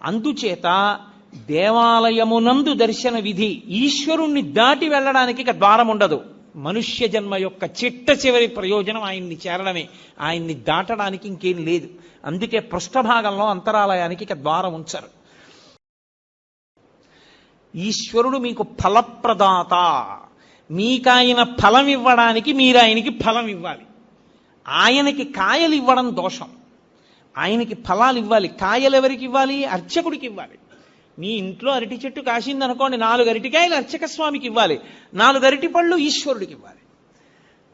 అందుచేత దేవాలయమునందు దర్శన విధి, ఈశ్వరుణ్ణి దాటి వెళ్ళడానికి ఇక ద్వారం ఉండదు. మనుష్య జన్మ యొక్క చిట్ట చివరి ప్రయోజనం ఆయన్ని చేరడమే, ఆయన్ని దాటడానికి ఇంకేం లేదు. అందుకే పృష్ఠభాగంలో అంతరాలయానికి ఇక ద్వారం ఉంచరు. ఈశ్వరుడు మీకు ఫలప్రదాత, మీకాయన ఫలం ఇవ్వడానికి మీరు ఆయనకి ఫలం ఇవ్వాలి. ఆయనకి కాయలు ఇవ్వడం దోషం, ఆయనకి ఫలాలు ఇవ్వాలి. కాయలు ఎవరికి ఇవ్వాలి? అర్చకుడికి ఇవ్వాలి. మీ ఇంట్లో అరటి చెట్టు కాసిందనుకోండి, 4 అరటికాయలు అర్చక స్వామికి ఇవ్వాలి, 4 అరటి పళ్ళు ఈశ్వరుడికి ఇవ్వాలి.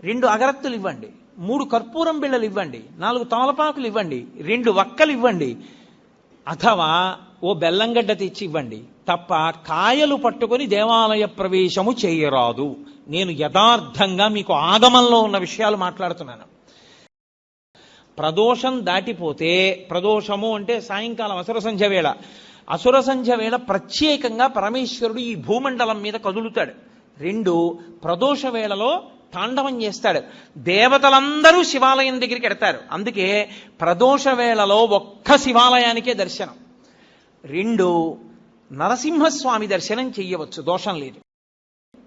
2 అగరత్తులు ఇవ్వండి, 3 కర్పూరం బిళ్ళలు ఇవ్వండి, 4 తమలపాకులు ఇవ్వండి, 2 వక్కలు ఇవ్వండి, అథవా ఓ బెల్లంగడ్డ తెచ్చి ఇవ్వండి. తప్ప కాయలు పట్టుకొని దేవాలయ ప్రవేశము చేయరాదు. నేను యథార్థంగా మీకు ఆగమంలో ఉన్న విషయాలు మాట్లాడుతున్నాను. ప్రదోషం దాటిపోతే, ప్రదోషము అంటే సాయంకాలం అసుర సంధ్య వేళ, అసుర సంధ్య వేళ ప్రత్యేకంగా పరమేశ్వరుడు ఈ భూమండలం మీద కదులుతాడు. 2 ప్రదోష వేళలో తాండవం చేస్తాడు. దేవతలందరూ శివాలయం దగ్గరికి ఎడతారు. అందుకే ప్రదోష వేళలో ఒక్క శివాలయానికే దర్శనం. 2 నరసింహస్వామి దర్శనం చెయ్యవచ్చు, దోషం లేదు.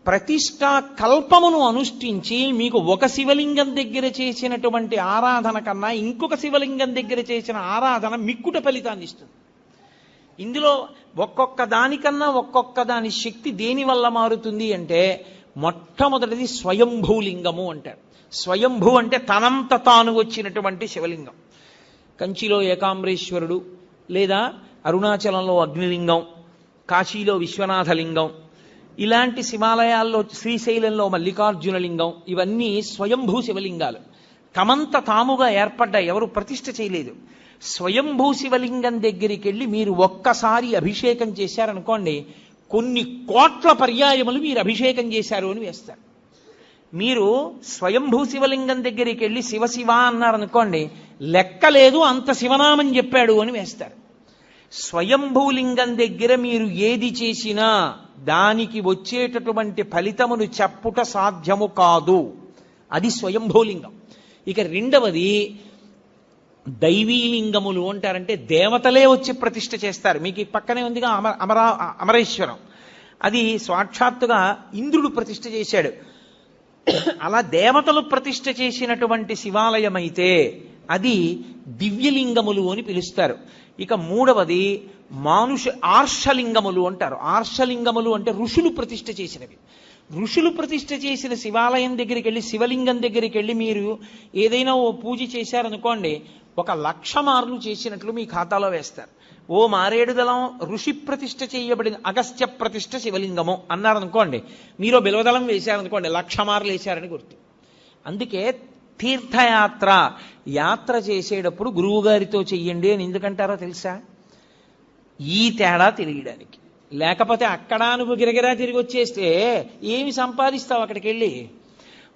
ప్రతిష్టా కల్పమును అనుష్ఠించి మీకు ఒక శివలింగం దగ్గర చేసినటువంటి ఆరాధన కన్నా ఇంకొక శివలింగం దగ్గర చేసిన ఆరాధన మిక్కుట ఫలితాన్ని ఇస్తుంది. ఇందులో ఒక్కొక్క దానికన్నా ఒక్కొక్క దాని శక్తి దేని వల్ల మారుతుంది అంటే, మొట్టమొదటిది స్వయంభూలింగము అంటారు. స్వయంభూ అంటే తనంత తాను వచ్చినటువంటి శివలింగం. కంచిలో ఏకాంబరేశ్వరుడు, లేదా అరుణాచలంలో అగ్నిలింగం, కాశీలో విశ్వనాథలింగం, ఇలాంటి శివాలయాల్లో శ్రీశైలంలో మల్లికార్జున లింగం, ఇవన్నీ స్వయంభూ శివలింగాలు. తమంత తాముగా ఏర్పడ్డాయి, ఎవరు ప్రతిష్ఠ చేయలేదు. స్వయంభూ శివలింగం దగ్గరికి వెళ్ళి మీరు ఒక్కసారి అభిషేకం చేశారనుకోండి, కొన్ని కోట్ల పర్యాయములు మీరు అభిషేకం చేశారు అని వేస్తారు. మీరు స్వయంభూ శివలింగం దగ్గరికి వెళ్ళి శివ శివ అన్నారనుకోండి, లెక్కలేదు అంత శివనామం చెప్పాడు అని వేస్తారు. స్వయంభూలింగం దగ్గర మీరు ఏది చేసినా దానికి వచ్చేటటువంటి ఫలితమును చెప్పుట సాధ్యము కాదు. అది స్వయంభూలింగం. ఇక 2వది దైవీలింగములు అంటారంటే దేవతలే వచ్చి ప్రతిష్ఠ చేస్తారు. మీకు ఈ పక్కనే ఉందిగా అమరేశ్వరం, అది సాక్షాత్తుగా ఇంద్రుడు ప్రతిష్ఠ చేశాడు. అలా దేవతలు ప్రతిష్ఠ చేసినటువంటి శివాలయం అయితే అది దివ్యలింగములు అని పిలుస్తారు. ఇక 3వది ఆర్షలింగములు అంటారు. ఆర్షలింగములు అంటే ఋషులు ప్రతిష్ఠ చేసినవి. ఋషులు ప్రతిష్ఠ చేసిన శివాలయం దగ్గరికి వెళ్ళి, శివలింగం దగ్గరికి వెళ్ళి మీరు ఏదైనా ఓ పూజ చేశారనుకోండి, 1,00,000 మార్లు చేసినట్లు మీ ఖాతాలో వేస్తారు. ఓ మారేడుదలం ఋషి ప్రతిష్ఠ చేయబడిన అగస్త్య ప్రతిష్ఠ శివలింగము అన్నారనుకోండి, మీరు బిల్వదళం వేశారనుకోండి, 1,00,000 మార్లు వేశారని గుర్తు. అందుకే తీర్థయాత్ర యాత్ర చేసేటప్పుడు గురువుగారితో చెయ్యండి అని ఎందుకంటారో తెలుసా? ఈ తేడా తెలియడానికి. లేకపోతే అక్కడ నువ్వు గిరగిరా తిరిగి వచ్చేస్తే ఏమి సంపాదిస్తావు అక్కడికి వెళ్ళి?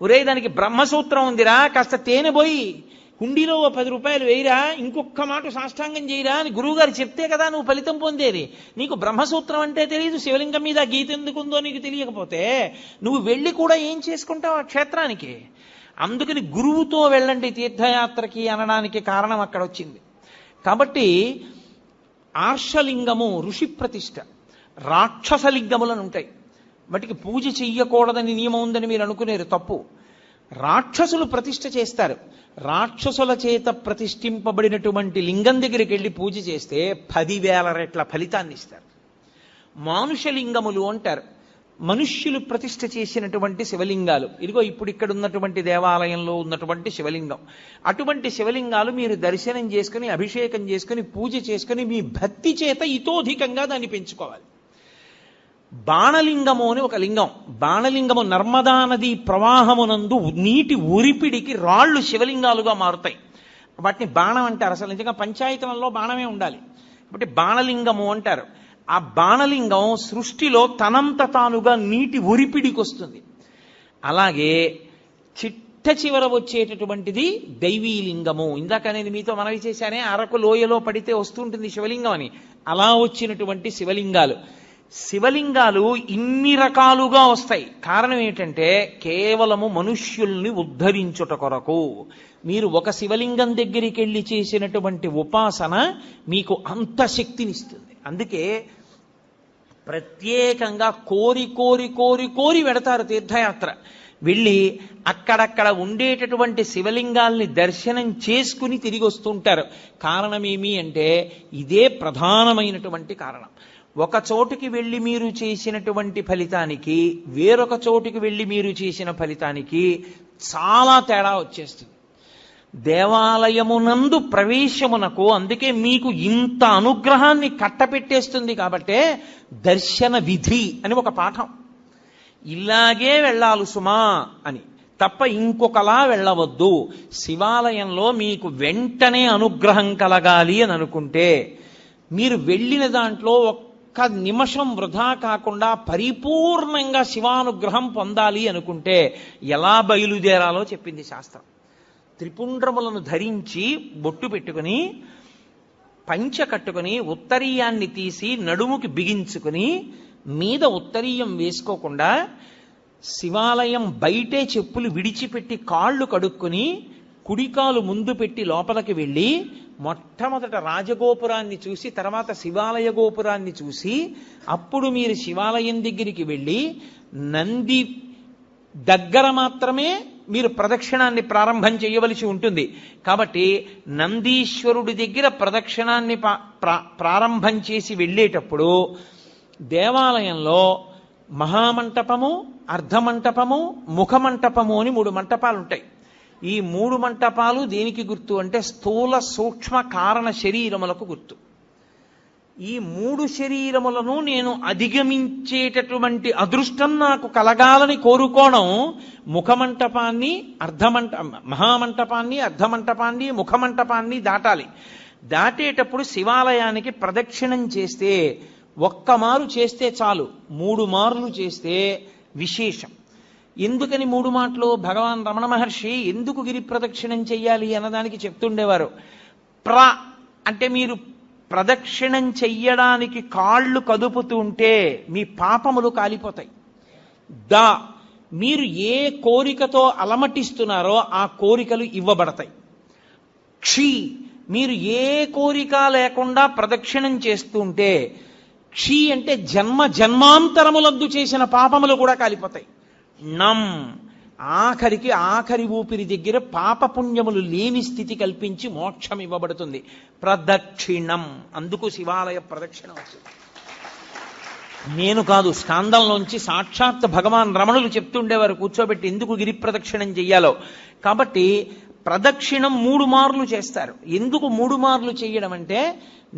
ఒరే, దానికి బ్రహ్మసూత్రం ఉందిరా, కాస్త తేనె పోయి హుండీలో 10 రూపాయలు వేయిరా, ఇంకొక మాట సాష్టాంగం చేయరా అని గురువుగారు చెప్తే కదా నువ్వు ఫలితం పొందేది. నీకు బ్రహ్మసూత్రం అంటే తెలియదు, శివలింగం మీద గీత ఎందుకుందో నీకు తెలియకపోతే నువ్వు వెళ్ళి కూడా ఏం చేసుకుంటావు ఆ క్షేత్రానికి? అందుకని గురువుతో వెళ్ళండి తీర్థయాత్రకి అనడానికి కారణం అక్కడ వచ్చింది. కాబట్టి ఆర్షలింగము ఋషి ప్రతిష్ఠ, రాక్షసలింగములను ఉంటాయి. వాటికి పూజ చెయ్యకూడదని నియమం ఉందని మీరు అనుకునేరు, తప్పు. రాక్షసులు ప్రతిష్ఠ చేస్తారు. రాక్షసుల చేత ప్రతిష్ఠింపబడినటువంటి లింగం దగ్గరికి వెళ్ళి పూజ చేస్తే 10,000 రెట్ల ఫలితాన్ని ఇస్తారు. మానుషలింగములు అంటారు. మనుష్యులు ప్రతిష్ఠ చేసినటువంటి శివలింగాలు. ఇదిగో ఇప్పుడు ఇక్కడ ఉన్నటువంటి దేవాలయంలో ఉన్నటువంటి శివలింగం. అటువంటి శివలింగాలు మీరు దర్శనం చేసుకుని, అభిషేకం చేసుకుని, పూజ చేసుకుని మీ భక్తి చేత ఇతోధికంగా దాన్ని పెంచుకోవాలి. బాణలింగము అని ఒక లింగం. బాణలింగము నర్మదా నది ప్రవాహమునందు నీటి ఉరిపిడికి రాళ్లు శివలింగాలుగా మారుతాయి. వాటిని బాణం అంటారు. అసలు నిజంగా పంచాయతనంలో బాణమే ఉండాలి. కాబట్టి బాణలింగము అంటారు. ఆ బాణలింగం సృష్టిలో తనంత తానుగా నీటి ఉరిపిడికి వస్తుంది. అలాగే చిట్ట చివర వచ్చేటటువంటిది దైవీలింగము. ఇందాక నేను మీతో మనవి చేశానే, అరకు లోయలో పడితే వస్తుంటుంది శివలింగం అని. అలా వచ్చినటువంటి శివలింగాలు. శివలింగాలు ఇన్ని రకాలుగా వస్తాయి. కారణం ఏంటంటే కేవలము మనుష్యుల్ని ఉద్ధరించుట కొరకు. మీరు ఒక శివలింగం దగ్గరికి వెళ్ళి చేసినటువంటి ఉపాసన మీకు అంత శక్తినిస్తుంది. అందుకే ప్రత్యేకంగా కోరి కోరి కోరి కోరి వెడతారు తీర్థయాత్ర. వెళ్ళి అక్కడక్కడ ఉండేటటువంటి శివలింగాల్ని దర్శనం చేసుకుని తిరిగి వస్తుంటారు. కారణమేమి అంటే ఇదే ప్రధానమైనటువంటి కారణం. ఒక చోటుకి వెళ్ళి మీరు చేసినటువంటి ఫలితానికి వేరొక చోటుకి వెళ్ళి మీరు చేసిన ఫలితానికి చాలా తేడా వచ్చేస్తుంది. దేవాలయమునందు ప్రవేశమునకు అందుకే మీకు ఇంత అనుగ్రహాన్ని కట్టపెట్టేస్తుంది. కాబట్టే దర్శన విధి అని ఒక పాఠం. ఇలాగే వెళ్ళాలి సుమా అని తప్ప ఇంకొకలా వెళ్ళవద్దు. శివాలయంలో మీకు వెంటనే అనుగ్రహం కలగాలి అని అనుకుంటే మీరు వెళ్ళిన దాంట్లో ఒక్క నిమిషం వృధా కాకుండా పరిపూర్ణంగా శివానుగ్రహం పొందాలి అనుకుంటే ఎలా బయలుదేరాలో చెప్పింది శాస్త్రం. త్రిపుండ్రములను ధరించి బొట్టు పెట్టుకుని పంచ కట్టుకుని ఉత్తరీయాన్ని తీసి నడుముకి బిగించుకుని మీద ఉత్తరీయం వేసుకోకుండా శివాలయం బయటే చెప్పులు విడిచిపెట్టి కాళ్ళు కడుక్కుని కుడికాలు ముందు పెట్టి లోపలికి వెళ్ళి మొట్టమొదట రాజగోపురాన్ని చూసి తర్వాత శివాలయ గోపురాన్ని చూసి అప్పుడు మీరు శివాలయం దగ్గరికి వెళ్ళి నంది దగ్గర మాత్రమే మీరు ప్రదక్షిణాన్ని ప్రారంభం చేయవలసి ఉంటుంది. కాబట్టి నందీశ్వరుడి దగ్గర ప్రదక్షిణాన్ని ప్రారంభం చేసి వెళ్ళేటప్పుడు దేవాలయంలో మహామంటపము, అర్ధమంటపము, ముఖమంటపము అని 3 మంటపాలు ఉంటాయి. ఈ 3 మంటపాలు దేనికి గుర్తు అంటే స్థూల సూక్ష్మ కారణ శరీరములకు గుర్తు. ఈ 3 శరీరములను నేను అధిగమించేటటువంటి అదృష్టం నాకు కలగాలని కోరుకోవడం ముఖమంటపాన్ని మహామంటపాన్ని, అర్ధమంటపాన్ని, ముఖమంటపాన్ని దాటాలి. దాటేటప్పుడు శివాలయానికి ప్రదక్షిణం చేస్తే ఒక్క మారు చేస్తే చాలు, 3 మార్లు చేస్తే విశేషం. ఎందుకని 3 మాటలు? భగవాన్ రమణ మహర్షి ఎందుకు గిరి ప్రదక్షిణం చెయ్యాలి అన్నదానికి చెప్తుండేవారు. అంటే మీరు ప్రదక్షిణం చెయ్యడానికి కాళ్ళు కదుపుతుంటే మీ పాపములు కాలిపోతాయి. మీరు ఏ కోరికతో అలమటిస్తున్నారో ఆ కోరికలు ఇవ్వబడతాయి. మీరు ఏ కోరిక లేకుండా ప్రదక్షిణం చేస్తుంటే అంటే జన్మ జన్మాంతరములందు చేసిన పాపములు కూడా కాలిపోతాయి. ఆఖరి ఊపిరి దగ్గర పాపపుణ్యములు లేని స్థితి కల్పించి మోక్షం ఇవ్వబడుతుంది. ప్రదక్షిణం. అందుకు శివాలయ ప్రదక్షిణ వచ్చింది. నేను కాదు, స్కాందంలోంచి సాక్షాత్ భగవాన్ రమణులు చెప్తుండేవారు కూర్చోబెట్టి ఎందుకు గిరి ప్రదక్షిణం చెయ్యాలో. కాబట్టి ప్రదక్షిణం 3 మార్లు చేస్తారు. ఎందుకు 3 మార్లు చేయడం అంటే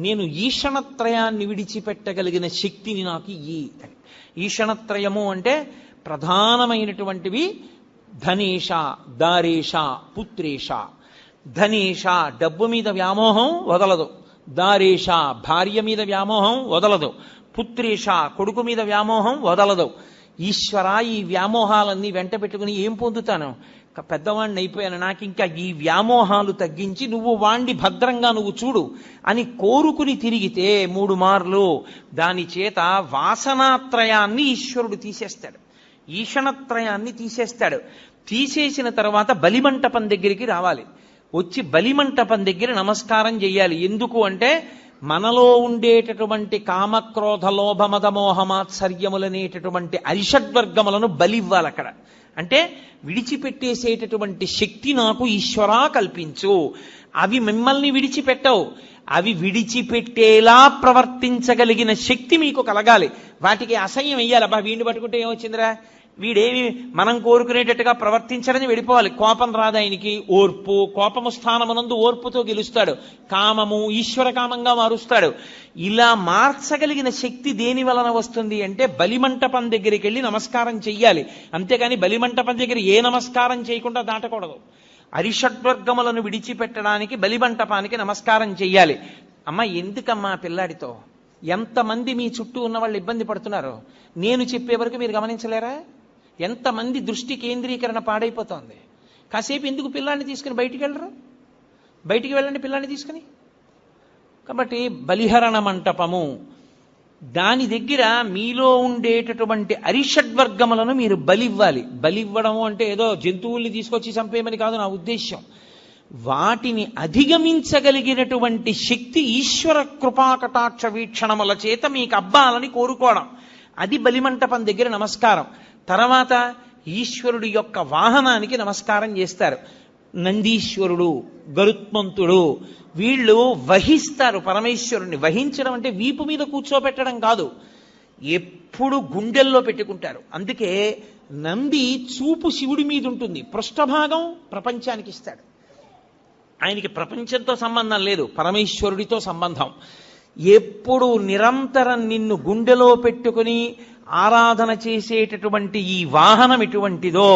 నేను ఈషణత్రయాన్ని విడిచిపెట్టగలిగిన శక్తిని నాకు ఈషణత్రయము అంటే ప్రధానమైనటువంటివి ధనేష, దారేష, పుత్రేష. ధనేష డబ్బు మీద వ్యామోహం వదలదు, దారేష భార్య మీద వ్యామోహం వదలదు, పుత్రేష కొడుకు మీద వ్యామోహం వదలదు. ఈశ్వర ఈ వ్యామోహాలన్నీ వెంట పెట్టుకుని ఏం పొందుతాను? పెద్దవాణ్ణి అయిపోయాను, నాకు ఇంకా ఈ వ్యామోహాలు తగ్గించి నువ్వు వాణ్ణి భద్రంగా నువ్వు చూడు అని కోరుకుని తిరిగితే 3 మార్లు దాని చేత వాసనాత్రయాన్ని ఈశ్వరుడు తీసేస్తాడు, ఈషణత్రయాన్ని తీసేస్తాడు. తీసేసిన తర్వాత బలిమంటపం దగ్గరికి రావాలి. వచ్చి బలిమంటపం దగ్గర నమస్కారం చెయ్యాలి. ఎందుకు అంటే మనలో ఉండేటటువంటి కామక్రోధ లోభ మద మోహమాత్సర్యములనేటటువంటి అరిషడ్వర్గములను బలివ్వాలి అక్కడ. అంటే విడిచిపెట్టేసేటటువంటి శక్తి నాకు ఈశ్వరా కల్పించు. అవి మిమ్మల్ని విడిచిపెట్టవు, అవి విడిచిపెట్టేలా ప్రవర్తించగలిగిన శక్తి మీకు కలగాలి. వాటికి అసహ్యం వెయ్యాలి. అబ్బా వీడిని పట్టుకుంటే ఏమొచ్చిందిరా, వీడేమి మనం కోరుకునేటట్టుగా ప్రవర్తించడని వెళ్ళిపోవాలి. కోపం రాదు ఆయనకి. ఓర్పు, కోపము స్థానమునందు ఓర్పుతో గెలుస్తాడు. కామము ఈశ్వర కామంగా మారుస్తాడు. ఇలా మార్చగలిగిన శక్తి దేని వలన వస్తుంది అంటే బలిమంటపం దగ్గరికి వెళ్ళి నమస్కారం చెయ్యాలి. అంతేగాని బలిమంటపం దగ్గర ఏ నమస్కారం చేయకుండా దాటకూడదు. అరిషడ్వర్గములను విడిచిపెట్టడానికి బలిమంటపానికి నమస్కారం చెయ్యాలి. అమ్మ ఎందుకమ్మా పిల్లాడితో ఎంతమంది మీ చుట్టూ ఉన్న వాళ్ళు ఇబ్బంది పడుతున్నారు నేను చెప్పే వరకు మీరు గమనించలేరా? ఎంతమంది దృష్టి కేంద్రీకరణ పాడైపోతోంది. కాసేపు ఎందుకు పిల్లాన్ని తీసుకుని బయటికి వెళ్ళరు? బయటికి వెళ్ళండి పిల్లాన్ని తీసుకుని. కాబట్టి బలిహరణ మంటపము దాని దగ్గర మీలో ఉండేటటువంటి అరిషడ్వర్గములను మీరు బలివ్వాలి. బలివ్వడము అంటే ఏదో జంతువుల్ని తీసుకొచ్చి చంపేయమని కాదు నా ఉద్దేశ్యం. వాటిని అధిగమించగలిగినటువంటి శక్తి ఈశ్వర కృపాకటాక్ష వీక్షణముల చేత మీకు అబ్బాలని కోరుకోవడం, అది బలిమంటపం దగ్గర నమస్కారం. తర్వాత ఈశ్వరుడి యొక్క వాహనానికి నమస్కారం చేస్తారు. నందీశ్వరుడు, గరుత్మంతుడు వీళ్ళు వహిస్తారు పరమేశ్వరుణ్ణి. వహించడం అంటే వీపు మీద కూర్చోబెట్టడం కాదు, ఎప్పుడు గుండెల్లో పెట్టుకుంటారు. అందుకే నంది చూపు శివుడి మీద ఉంటుంది, పృష్ఠభాగం ప్రపంచానికి ఇస్తాడు. ఆయనకి ప్రపంచంతో సంబంధం లేదు, పరమేశ్వరుడితో సంబంధం. ఎప్పుడు నిరంతరం నిన్ను గుండెలో పెట్టుకుని ఆరాధన చేసేటటువంటి ఈ వాహనం ఎటువంటిదో,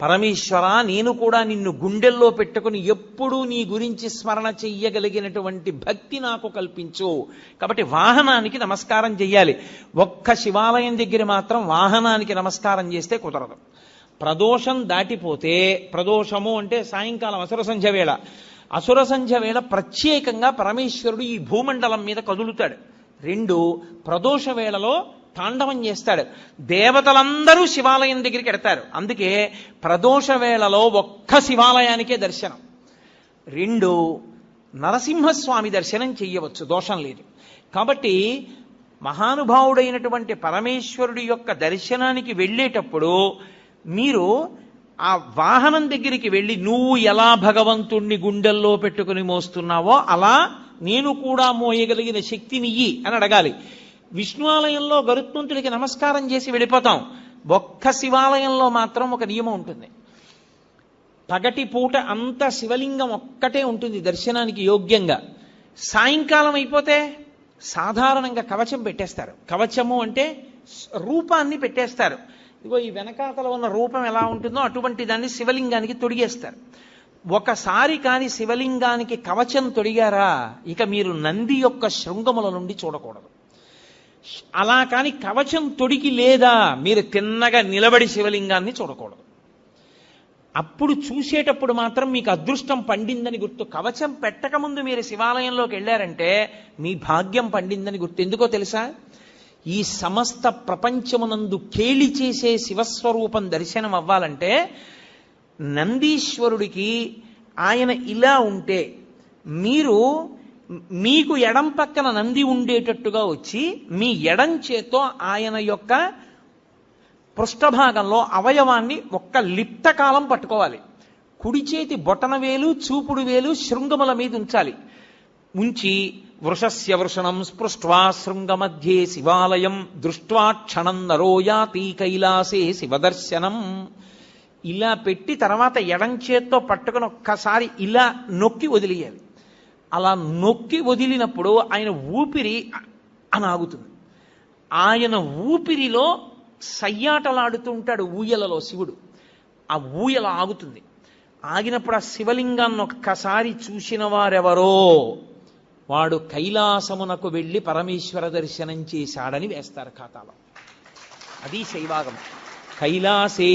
పరమేశ్వర నేను కూడా నిన్ను గుండెల్లో పెట్టుకుని ఎప్పుడూ నీ గురించి స్మరణ చెయ్యగలిగినటువంటి భక్తి నాకు కల్పించు. కాబట్టి వాహనానికి నమస్కారం చెయ్యాలి. ఒక్క శివాలయం దగ్గర మాత్రం వాహనానికి నమస్కారం చేస్తే కుదరదు. ప్రదోషం దాటిపోతే, ప్రదోషము అంటే సాయంకాలం అసుర సంధ్య వేళ, అసుర సంధ్య వేళ ప్రత్యేకంగా పరమేశ్వరుడు ఈ భూమండలం మీద కదులుతాడు. రెండు, ప్రదోష వేళలో తాండవం చేస్తాడు. దేవతలందరూ శివాలయం దగ్గరికి ఎడతారు. అందుకే ప్రదోష వేళలో ఒక్క శివాలయానికే దర్శనం. రెండు, నరసింహస్వామి దర్శనం చెయ్యవచ్చు, దోషం లేదు. కాబట్టి మహానుభావుడైనటువంటి పరమేశ్వరుడి యొక్క దర్శనానికి వెళ్ళేటప్పుడు మీరు ఆ వాహనం దగ్గరికి వెళ్ళి, నువ్వు ఎలా భగవంతుణ్ణి గుండెల్లో పెట్టుకుని మోస్తున్నావో అలా నేను కూడా మోయగలిగిన శక్తినియ్యి అని అడగాలి. విష్ణు ఆలయంలో గరుత్మంతుడికి నమస్కారం చేసి వెళ్ళిపోతాం. ఒక్క శివాలయంలో మాత్రం ఒక నియమం ఉంటుంది. పగటి పూట అంతా శివలింగం ఒక్కటే ఉంటుంది దర్శనానికి యోగ్యంగా. సాయంకాలం అయిపోతే సాధారణంగా కవచం పెట్టేస్తారు. కవచము అంటే రూపాన్ని పెట్టేస్తారు. ఇగో ఈ వెనకాతల ఉన్న రూపం ఎలా ఉంటుందో అటువంటి దాన్ని శివలింగానికి తొడిగేస్తారు. ఒకసారి కాని శివలింగానికి కవచం తొడిగారా, ఇక మీరు నంది యొక్క శృంగముల నుండి చూడకూడదు. అలా కాని కవచం తొడిగి లేదా, మీరు తిన్నగా నిలబడి శివలింగాన్ని చూడకూడదు. అప్పుడు చూసేటప్పుడు మాత్రం మీకు అదృష్టం పండిందని గుర్తు. కవచం పెట్టకముందు మీరు శివాలయంలోకి వెళ్ళారంటే మీ భాగ్యం పండిందని గుర్తు. ఎందుకో తెలుసా? ఈ సమస్త ప్రపంచమునందు కేళి చేసే శివస్వరూపం దర్శనం అవ్వాలంటే నందీశ్వరుడికి ఆయన ఇలా ఉంటే, మీకు ఎడం పక్కన నంది ఉండేటట్టుగా వచ్చి మీ ఎడం చేత్తో ఆయన యొక్క పృష్ఠభాగంలో అవయవాన్ని ఒక్క లిప్తకాలం పట్టుకోవాలి. కుడి చేతి బొటన వేలు, చూపుడు వేలు శృంగముల మీద ఉంచాలి. ఉంచి వృషస్య వృషణం స్పృష్ట్వా శృంగమధ్యే శివాలయం దృష్ట్వా క్షణం నరోయాతి కైలాసే శివదర్శనం ఇలా పెట్టి, తర్వాత ఎడం చేత్తో పట్టుకుని ఒక్కసారి ఇలా నొక్కి వదిలేయాలి. అలా నొక్కి వదిలినప్పుడు ఆయన ఊపిరి అనాగుతుంది. ఆయన ఊపిరిలో సయ్యాటలాడుతూ ఉంటాడు ఊయలలో శివుడు. ఆ ఊయల ఆగుతుంది. ఆగినప్పుడు ఆ శివలింగాన్ని ఒక్కసారి చూసిన వారెవరో వాడు కైలాసమునకు వెళ్ళి పరమేశ్వర దర్శనం చేశాడని వేస్తారు ఖాతాలో. అది శైవాగం. కైలాసే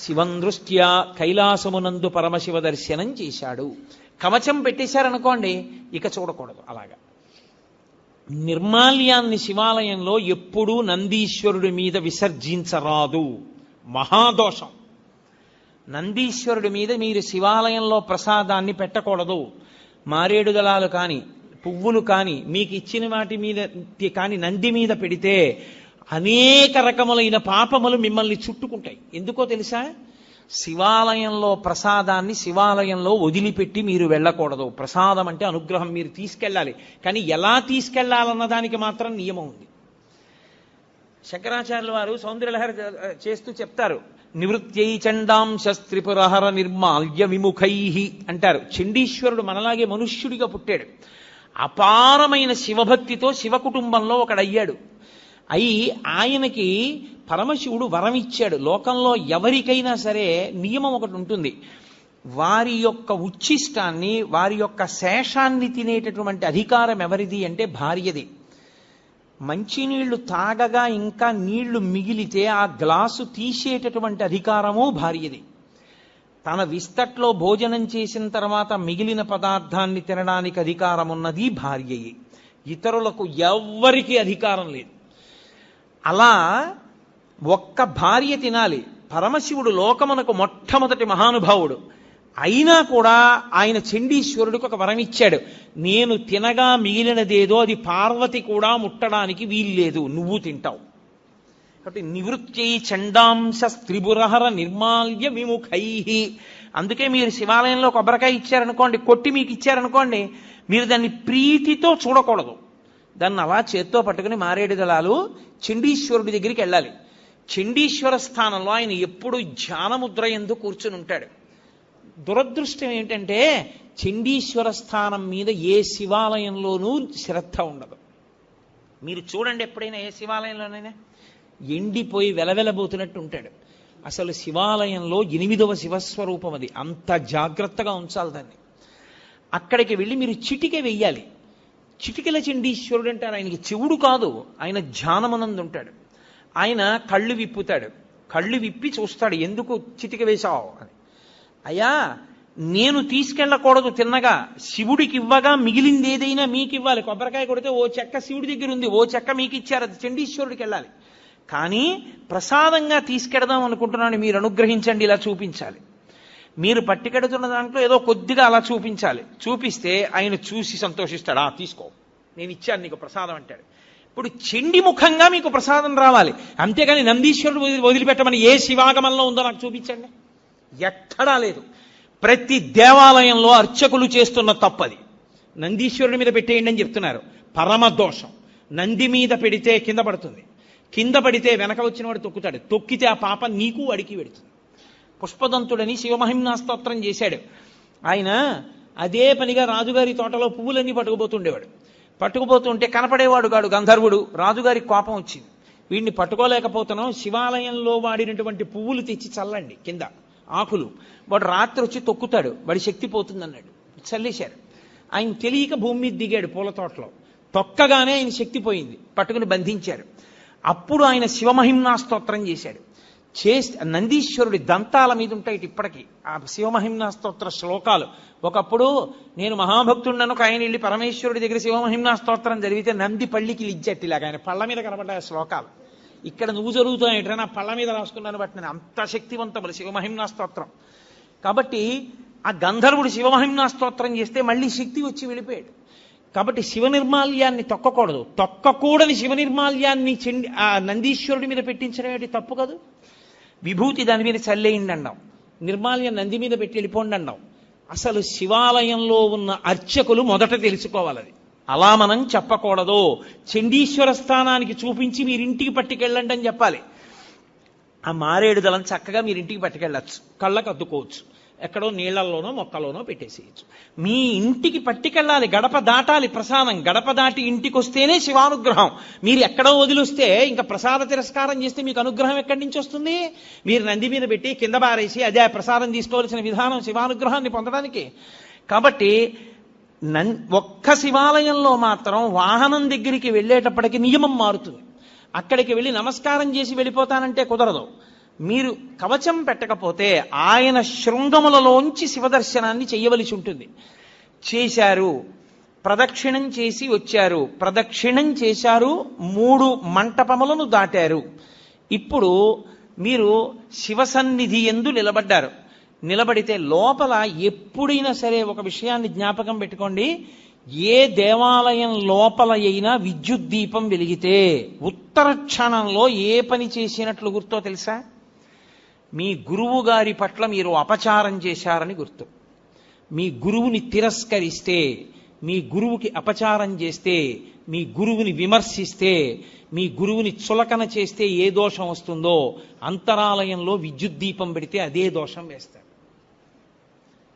శివం దృష్ట్యా, కైలాసమునందు పరమశివ దర్శనం చేశాడు. కవచం పెట్టేశారనుకోండి, ఇక చూడకూడదు. అలాగా నిర్మాల్యాన్ని శివాలయంలో ఎప్పుడూ నందీశ్వరుడి మీద విసర్జించరాదు, మహాదోషం. నందీశ్వరుడి మీద మీరు శివాలయంలో ప్రసాదాన్ని పెట్టకూడదు. మారేడు దళాలు కానీ పువ్వులు కానీ మీకు ఇచ్చిన వాటి మీద కానీ నంది మీద పెడితే అనేక రకములైన పాపములు మిమ్మల్ని చుట్టుకుంటాయి. ఎందుకో తెలుసా? శివాలయంలో ప్రసాదాన్ని శివాలయంలో వదిలిపెట్టి మీరు వెళ్ళకూడదు. ప్రసాదం అంటే అనుగ్రహం, మీరు తీసుకెళ్ళాలి. కానీ ఎలా తీసుకెళ్లాలన్న దానికి మాత్రం నియమం ఉంది. శంకరాచార్యుల వారు సౌందర్యలహరి చేస్తూ చెప్తారు, నివృత్యై చండాంశ త్రిపురహర నిర్మాల్య విముఖై అంటారు. చండీశ్వరుడు మనలాగే మనుష్యుడిగా పుట్టాడు. అపారమైన శివభక్తితో శివ కుటుంబంలో ఒకడయ్యాడు. అయి ఆయనకి పరమశివుడు వరం ఇచ్చాడు. లోకంలో ఎవరికైనా సరే నియమం ఒకటి ఉంటుంది, వారి యొక్క ఉచ్ఛిష్టాన్ని, వారి యొక్క శేషాన్ని తినేటటువంటి అధికారం ఎవరిది అంటే భార్యది. మంచినీళ్లు తాగగా ఇంకా నీళ్లు మిగిలితే ఆ గ్లాసు తీసేటటువంటి అధికారము భార్యది. తన విస్తట్లో భోజనం చేసిన తర్వాత మిగిలిన పదార్థాన్ని తినడానికి అధికారం ఉన్నది భార్యయే. ఇతరులకు ఎవ్వరికీ అధికారం లేదు. అలా ఒక్క భార్య తినాలి. పరమశివుడు లోకమునకు మొట్టమొదటి మహానుభావుడు. అయినా కూడా ఆయన చండీశ్వరుడికి ఒక వరం ఇచ్చాడు. నేను తినగా మిగిలినదేదో అది పార్వతి కూడా ముట్టడానికి వీల్లేదు, నువ్వు తింటావు. కాబట్టి నివృత్తి చండాంశ స్త్రిపురహర నిర్మాల్య విముఖై. అందుకే మీరు శివాలయంలో కొబ్బరికాయ ఇచ్చారనుకోండి, కొట్టి మీకు ఇచ్చారనుకోండి, మీరు దాన్ని ప్రీతితో చూడకూడదు. దాన్ని అలా చేత్తో పట్టుకుని మారేడు దళాలు చండీశ్వరుడి దగ్గరికి వెళ్ళాలి. చండీశ్వర స్థానంలో ఆయన ఎప్పుడు ధ్యానముద్ర యందు కూర్చుని ఉంటాడు. దురదృష్టం ఏంటంటే చండీశ్వర స్థానం మీద ఏ శివాలయంలోనూ శ్రద్ధ ఉండదు. మీరు చూడండి, ఎప్పుడైనా ఏ శివాలయంలోనైనా ఎండిపోయి వెలవెలబోతున్నట్టు ఉంటాడు. అసలు శివాలయంలో 8వ శివస్వరూపం అది, అంత జాగ్రత్తగా ఉంచాలి దాన్ని. అక్కడికి వెళ్ళి మీరు చిటికె వెయ్యాలి. చిటికెల చండీశ్వరుడు అంటారు. ఆయనకి చెవుడు కాదు, ఆయన ధ్యానమునందు ఉంటాడు. ఆయన కళ్ళు విప్పుతాడు, కళ్ళు విప్పి చూస్తాడు, ఎందుకు చిటిక వేశావు అని. అయ్యా, నేను తీసుకెళ్ళకూడదు తిన్నగా, శివుడికి ఇవ్వగా మిగిలింది ఏదైనా మీకు ఇవ్వాలి. కొబ్బరికాయ కొడితే ఓ చెక్క శివుడి దగ్గర ఉంది, ఓ చెక్క మీకు ఇచ్చారు, అది చండీశ్వరుడికి వెళ్ళాలి. కానీ ప్రసాదంగా తీసుకెడదాం అనుకుంటున్నాను, మీరు అనుగ్రహించండి, ఇలా చూపించాలి. మీరు పట్టుకెడుతున్న దాంట్లో ఏదో కొద్దిగా అలా చూపించాలి. చూపిస్తే ఆయన చూసి సంతోషిస్తాడు. తీసుకో, నేను ఇచ్చాను నీకు ప్రసాదం అంటాడు. ఇప్పుడు చండి ముఖంగా మీకు ప్రసాదం రావాలి, అంతేగాని నందీశ్వరుడు వదిలిపెట్టమని ఏ శివాగమంలో ఉందో నాకు చూపించండి. ఎక్కడా లేదు. ప్రతి దేవాలయంలో అర్చకులు చేస్తున్న తప్పది. నందీశ్వరుడి మీద పెట్టేయండి అని చెప్తున్నారు, పరమదోషం. నంది మీద పెడితే కింద పడుతుంది, కింద పడితే వెనక వచ్చిన వాడు తొక్కుతాడు, తొక్కితే ఆ పాప నీకు అడికి పెడుతుంది. పుష్పదంతుడని శివమహిమ్నా స్తోత్రం చేశాడు ఆయన. అదే పనిగా రాజుగారి తోటలో పువ్వులన్నీ పట్టుకుపోతుండేవాడు. పట్టుకుపోతుంటే కనపడేవాడు కాడు గంధర్వుడు. రాజుగారికి కోపం వచ్చింది, వీడిని పట్టుకోలేకపోతున్నాం, శివాలయంలో వాడినటువంటి పువ్వులు తెచ్చి చల్లండి కింద ఆకులు. వాడు రాత్రి వచ్చి తొక్కుతాడు, వాడి శక్తి పోతుంది అన్నాడు. చల్లేశారు. ఆయన తెలియక భూమి మీద దిగాడు పూల తోటలో. తొక్కగానే ఆయన శక్తి పోయింది, పట్టుకుని బంధించారు. అప్పుడు ఆయన శివమహిమ్నా స్తోత్రం చేశాడు. నందీశ్వరుడి దంతాల మీద ఉంటాయి ఇప్పటికీ ఆ శివమహిమ్నా స్తోత్ర శ్లోకాలు. ఒకప్పుడు నేను మహాభక్తుడను, ఆయన వెళ్ళి పరమేశ్వరుడి దగ్గర శివమహిమ్నా స్తోత్రం జరిగితే నంది పళ్ళికి లిజ్జట్టిలాగా ఆయన పళ్ళ మీద కనబడ్డాయి శ్లోకాలు. ఇక్కడ నువ్వు జరుగుతాయంటే నా పళ్ళ మీద రాసుకున్నాను, బట్టి నేను అంత శక్తివంతములు శివమహిమ్నా స్తోత్రం. కాబట్టి ఆ గంధర్వుడు శివమహిమ్నా స్తోత్రం చేస్తే మళ్ళీ శక్తి వచ్చి వెళ్ళిపోయాడు. కాబట్టి శివ నిర్మాల్యాన్ని తొక్కకూడదు. తొక్కకూడని శివ నిర్మాల్యాన్ని ఆ నందీశ్వరుడి మీద పెట్టించడం ఏంటి? తప్పు కాదు. విభూతి దాని మీద చల్లేయండి అన్నాం, నిర్మాల్యం నంది మీద పెట్టి వెళ్ళిపోండి అన్నాం. అసలు శివాలయంలో ఉన్న అర్చకులు మొదట తెలుసుకోవాలి అది. అలా మనం చెప్పకూడదు. చండీశ్వర స్థానానికి చూపించి మీరింటికి పట్టుకెళ్ళండి అని చెప్పాలి. ఆ మారేడు దళం చక్కగా మీరింటికి పట్టుకెళ్ళచ్చు, కళ్ళకు అద్దుకోవచ్చు, ఎక్కడో నీళ్లలోనో మొక్కలోనో పెట్టేసేయచ్చు. మీ ఇంటికి పట్టుకెళ్ళాలి, గడప దాటాలి ప్రసాదం. గడప దాటి ఇంటికి వస్తేనే శివానుగ్రహం. మీరు ఎక్కడో వదిలిస్తే ఇంకా ప్రసాద తిరస్కారం చేస్తే మీకు అనుగ్రహం ఎక్కడి నుంచి వస్తుంది? మీరు నంది మీద పెట్టి కింద బారేసి అదే ప్రసాదం తీసుకోవాల్సిన విధానం శివానుగ్రహాన్ని పొందడానికి. కాబట్టి ఒక్క శివాలయంలో మాత్రం వాహనం దగ్గరికి వెళ్ళేటప్పటికి నియమం మారుతుంది. అక్కడికి వెళ్ళి నమస్కారం చేసి వెళ్ళిపోతానంటే కుదరదు. మీరు కవచం పెట్టకపోతే ఆయన శృంగములలోంచి శివదర్శనాన్ని చెయ్యవలసి ఉంటుంది. చేశారు, ప్రదక్షిణం చేసి వచ్చారు, ప్రదక్షిణం చేశారు, 3 మంటపములను దాటారు. ఇప్పుడు మీరు శివసన్నిధి యందు నిలబడ్డారు. నిలబడితే లోపల ఎప్పుడైనా సరే ఒక విషయాన్ని జ్ఞాపకం పెట్టుకోండి, ఏ దేవాలయం లోపల అయినా విద్యుత్ దీపం వెలిగితే ఉత్తర క్షణంలో ఏ పని చేసినట్లు గుర్తో తెలుసా? మీ గురువు గారి పట్ల మీరు అపచారం చేశారని గుర్తు. మీ గురువుని తిరస్కరిస్తే, మీ గురువుకి అపచారం చేస్తే, మీ గురువుని విమర్శిస్తే, మీ గురువుని చులకన చేస్తే ఏ దోషం వస్తుందో అంతరాలయంలో విద్యుత్ దీపం పెడితే అదే దోషం వేస్తారు.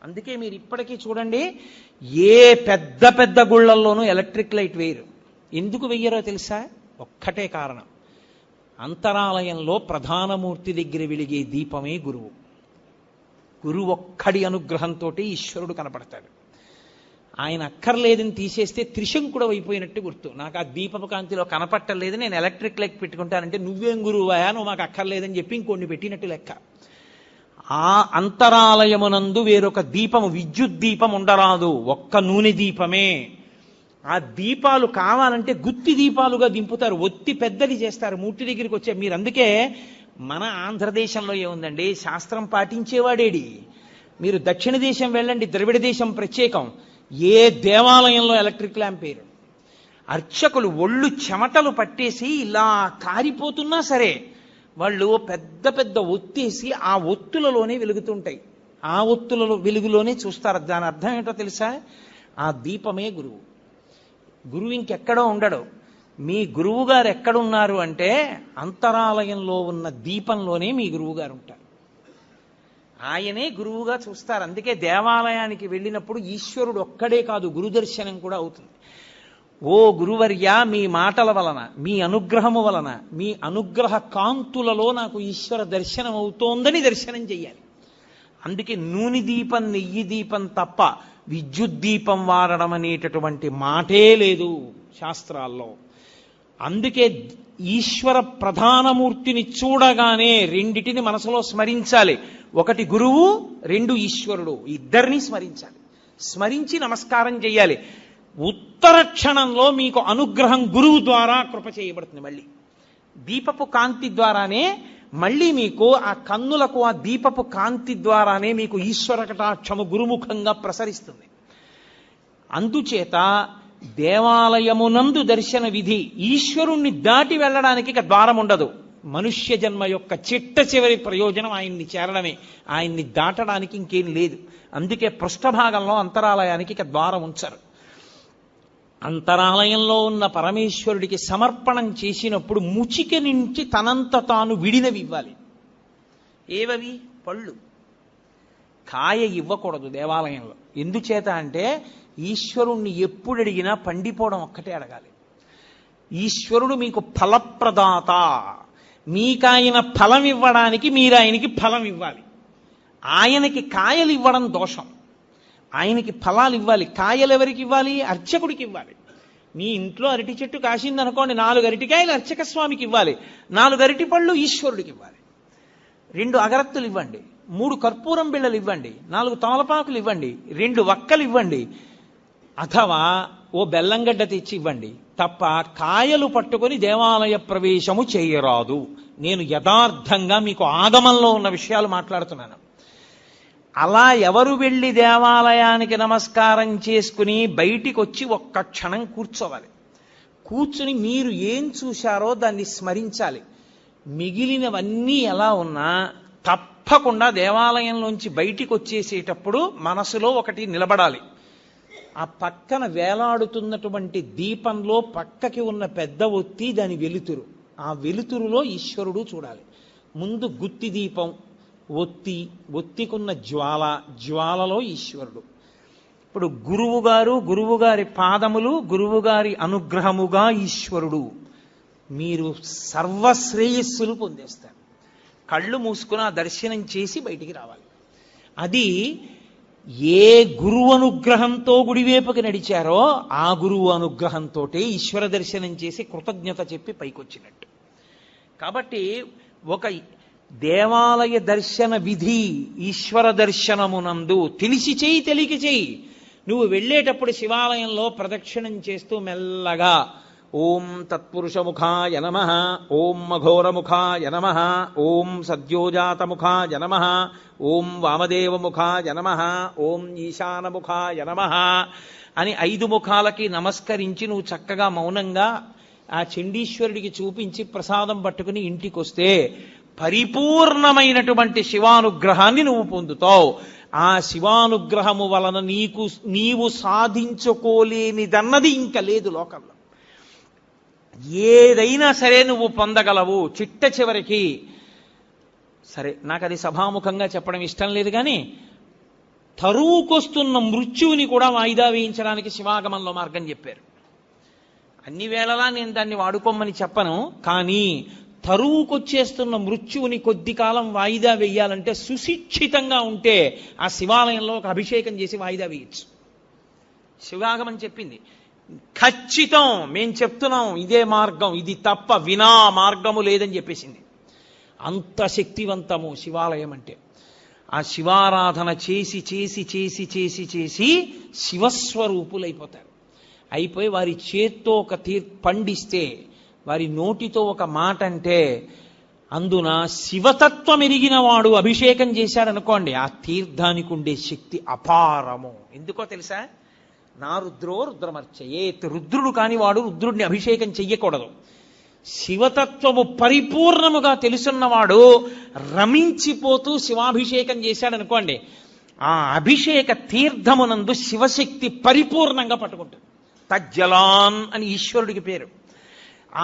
అందుకే మీరు ఇప్పటికీ చూడండి, ఏ పెద్ద పెద్ద గుళ్ళల్లోనూ ఎలక్ట్రిక్ లైట్ వేయరు. ఎందుకు వెయ్యరో తెలుసా? ఒక్కటే కారణం, అంతరాలయంలో ప్రధానమూర్తి దగ్గర వెలిగే దీపమే గురువు. గురువు ఒక్కడి అనుగ్రహంతో ఈశ్వరుడు కనపడతాడు. ఆయన అక్కర్లేదని తీసేస్తే త్రిశంకుడు అయిపోయినట్టు గుర్తు. నాకు ఆ దీపపు కాంతిలో కనపట్టలేదు, నేను ఎలక్ట్రిక్ లైట్ పెట్టుకుంటానంటే నువ్వేం గురువయా, నువ్వు మాకు అక్కర్లేదని చెప్పి ఇంకొన్ని పెట్టినట్టు లెక్క. ఆ అంతరాలయమునందు వేరొక దీపము, విద్యుత్ దీపం ఉండరాదు, ఒక్క నూనె దీపమే. ఆ దీపాలు కావాలంటే గుత్తి దీపాలుగా దింపుతారు, ఒత్తి పెద్దది చేస్తారు మూర్తి దగ్గరికి వచ్చే. మీరు అందుకే మన ఆంధ్రదేశంలో ఏముందండి, శాస్త్రం పాటించేవాడేడి, మీరు దక్షిణ దేశం వెళ్ళండి, ద్రవిడ దేశం ప్రత్యేకం. ఏ దేవాలయంలో ఎలక్ట్రిక్ ల్యాంప్ వేయరు. అర్చకులు ఒళ్ళు చెమటలు పట్టేసి ఇలా కారిపోతున్నా సరే వాళ్ళు పెద్ద పెద్ద ఒత్తేసి ఆ ఒత్తులలోనే వెలుగుతుంటాయి. ఆ ఒత్తులలో వెలుగులోనే చూస్తారు. దాని అర్థం ఏంటో తెలుసా? ఆ దీపమే గురువు. గురువు ఇంకెక్కడో ఉండడు. మీ గురువు గారు ఎక్కడున్నారు అంటే అంతరాలయంలో ఉన్న దీపంలోనే మీ గురువు గారు ఉంటారు. ఆయనే గురువుగా చూస్తారు. అందుకే దేవాలయానికి వెళ్ళినప్పుడు ఈశ్వరుడు ఒక్కడే కాదు, గురు దర్శనం కూడా అవుతుంది. ఓ గురువర్య, మీ మాటల వలన, మీ అనుగ్రహము వలన, మీ అనుగ్రహ కాంతులలో నాకు ఈశ్వర దర్శనం అవుతోందని దర్శనం చెయ్యాలి. అందుకే నూనె దీపం, నెయ్యి దీపం తప్ప విద్యుత్ దీపం వాడడం అనేటటువంటి మాటే లేదు శాస్త్రాల్లో. అందుకే ఈశ్వర ప్రధానమూర్తిని చూడగానే రెండిటిని మనసులో స్మరించాలి. ఒకటి గురువు, రెండు ఈశ్వరుడు. ఇద్దరిని స్మరించాలి. స్మరించి నమస్కారం చెయ్యాలి. ఉత్తర క్షణంలో మీకు అనుగ్రహం గురువు ద్వారా కృప చేయబడుతుంది. మళ్ళీ దీపపు కాంతి ద్వారానే మళ్ళీ మీకు ఆ కన్నులకు ఆ దీపపు కాంతి ద్వారానే మీకు ఈశ్వర కటాక్షము గురుముఖంగా ప్రసరిస్తుంది. అందుచేత దేవాలయమునందు దర్శన విధి. ఈశ్వరుణ్ణి దాటి వెళ్ళడానికి ఇక ద్వారం ఉండదు. మనుష్య జన్మ యొక్క చిట్ట చివరి ప్రయోజనం ఆయన్ని చేరడమే. ఆయన్ని దాటడానికి ఇంకేం లేదు. అందుకే పృష్ఠభాగంలో అంతరాలయానికి ఇక ద్వారం ఉంచరు. అంతరాలయంలో ఉన్న పరమేశ్వరుడికి సమర్పణం చేసినప్పుడు ముచిక నుంచి తనంత తాను విడినవి ఇవ్వాలి. ఏవవి? పళ్ళు. కాయ ఇవ్వకూడదు దేవాలయంలో. ఎందుచేత అంటే ఈశ్వరుణ్ణి ఎప్పుడు అడిగినా పండిపోవడం ఒక్కటే అడగాలి. ఈశ్వరుడు మీకు ఫలప్రదాత. మీకాయన ఫలం ఇవ్వడానికి మీరు ఆయనకి ఫలం ఇవ్వాలి. ఆయనకి కాయలు ఇవ్వడం దోషం. ఆయనకి ఫలాలు ఇవ్వాలి. కాయలు ఎవరికి ఇవ్వాలి? అర్చకుడికి ఇవ్వాలి. మీ ఇంట్లో అరటి చెట్టు కాసిందనుకోండి, 4 అరటికాయలు అర్చక స్వామికి ఇవ్వాలి. 4 అరటి పళ్ళు ఈశ్వరుడికి ఇవ్వాలి. 2 అగరత్తులు ఇవ్వండి, 3 కర్పూరం బిళ్ళలు ఇవ్వండి, 4 తమలపాకులు ఇవ్వండి, 2 వక్కలు ఇవ్వండి, అథవా ఓ బెల్లంగడ్డ తెచ్చి ఇవ్వండి. తప్ప కాయలు పట్టుకొని దేవాలయ ప్రవేశము చేయరాదు. నేను యథార్థంగా మీకు ఆగమంలో ఉన్న విషయాలు మాట్లాడుతున్నాను. అలా ఎవరు వెళ్ళి దేవాలయానికి నమస్కారం చేసుకుని బయటికి వచ్చి ఒక్క క్షణం కూర్చోవాలి. కూర్చుని మీరు ఏం చూశారో దాన్ని స్మరించాలి. మిగిలినవన్నీ ఎలా ఉన్నా తప్పకుండా దేవాలయంలోంచి బయటికి వచ్చేసేటప్పుడు మనసులో ఒకటి నిలబడాలి. ఆ పక్కన వేలాడుతున్నటువంటి దీపంలో పక్కకి ఉన్న పెద్ద ఒత్తి, దాని వెలుతురు. ఆ వెలుతురులో ఈశ్వరుడు చూడాలి. ముందు గుత్తి దీపం, ఒత్తి, ఒత్తికున్న జ్వాల, జ్వాలలో ఈశ్వరుడు. ఇప్పుడు గురువుగారు, గురువుగారి పాదములు, గురువుగారి అనుగ్రహముగా ఈశ్వరుడు. మీరు సర్వశ్రేయస్సులు పొందేస్తారు. కళ్ళు మూసుకుని ఆ దర్శనం చేసి బయటికి రావాలి. అది ఏ గురువు అనుగ్రహంతో గుడివేపుకి నడిచారో ఆ గురువు అనుగ్రహంతో ఈశ్వర దర్శనం చేసి కృతజ్ఞత చెప్పి పైకొచ్చినట్టు. కాబట్టి ఒక దేవాలయ దర్శన విధి ఈశ్వర దర్శనమునందు తెలిసి చేయి, తెలియక చేయి. నువ్వు వెళ్ళేటప్పుడు శివాలయంలో ప్రదక్షిణం చేస్తూ మెల్లగా ఓం తత్పురుషముఖాయ నమః, ఓం అఘోరముఖాయ నమః, ఓం సద్యోజాతముఖాయ నమః, ఓం వామదేవముఖాయ నమః, ఓం ఈశానముఖాయ నమః అని 5 ముఖాలకి నమస్కరించి నువ్వు చక్కగా మౌనంగా ఆ చండీశ్వరుడికి చూపించి ప్రసాదం పట్టుకుని ఇంటికి వస్తే పరిపూర్ణమైనటువంటి శివానుగ్రహాన్ని నువ్వు పొందుతావు. ఆ శివానుగ్రహము వలన నీవు సాధించుకోలేనిదన్నది ఇంకా లేదు లోకంలో. ఏదైనా సరే నువ్వు పొందగలవు. చిట్ట చివరికి సరే, నాకు అది సభాముఖంగా చెప్పడం ఇష్టం లేదు, కానీ తరువుకొస్తున్న మృత్యువుని కూడా వాయిదా వేయించడానికి శివాగమంలో మార్గం చెప్పారు. అన్ని వేళలా నేను దాన్ని వాడుకోమని చెప్పను, కానీ తరువుకొచ్చేస్తున్న మృత్యువుని కొద్ది కాలం వాయిదా వేయాలంటే సుశిక్షితంగా ఉంటే ఆ శివాలయంలో ఒక అభిషేకం చేసి వాయిదా వేయచ్చు. శివాగమం చెప్పింది. ఖచ్చితం, మేం చెప్తున్నాం ఇదే మార్గం, ఇది తప్ప వినా మార్గము లేదని చెప్పేసింది. అంత శక్తివంతము శివాలయం అంటే. ఆ శివారాధన చేసి చేసి చేసి చేసి చేసి శివస్వరూపులైపోతారు. అయిపోయి వారి చేత్తో ఒక పండిస్తే, వారి నోటితో ఒక మాట అంటే అందున శివతత్వం ఎరిగిన వాడు అభిషేకం చేశాడనుకోండి, ఆ తీర్థానికి ఉండే శక్తి అపారము. ఎందుకో తెలుసా? నా రుద్రో రుద్రమర్చయేత్. రుద్రుడు కాని వాడు రుద్రుడిని అభిషేకం చెయ్యకూడదు. శివతత్వము పరిపూర్ణముగా తెలుసున్నవాడు రమించిపోతూ శివాభిషేకం చేశాడనుకోండి, ఆ అభిషేక తీర్థమునందు శివశక్తి పరిపూర్ణంగా పట్టుకుంటుంది. తజ్జలాన్ అని ఈశ్వరుడికి పేరు.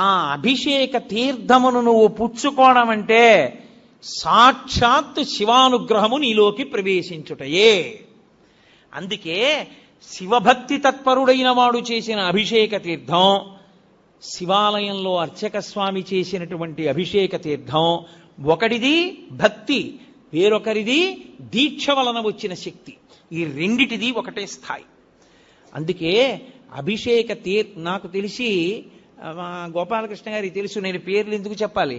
ఆ అభిషేక తీర్థమును నువ్వు పుచ్చుకోవడం అంటే సాక్షాత్ శివానుగ్రహము నీలోకి ప్రవేశించుటయే. అందుకే శివభక్తి తత్పరుడైన వాడు చేసిన అభిషేక తీర్థం, శివాలయంలో అర్చక స్వామి చేసినటువంటి అభిషేక తీర్థం, ఒకటిది భక్తి, వేరొకరిది దీక్ష వలన వచ్చిన శక్తి. ఈ రెండిటిది ఒకటే స్థాయి. అందుకే అభిషేక నాకు తెలిసి గోపాలకృష్ణ గారికి తెలుసు, నేను పేర్లు ఎందుకు చెప్పాలి.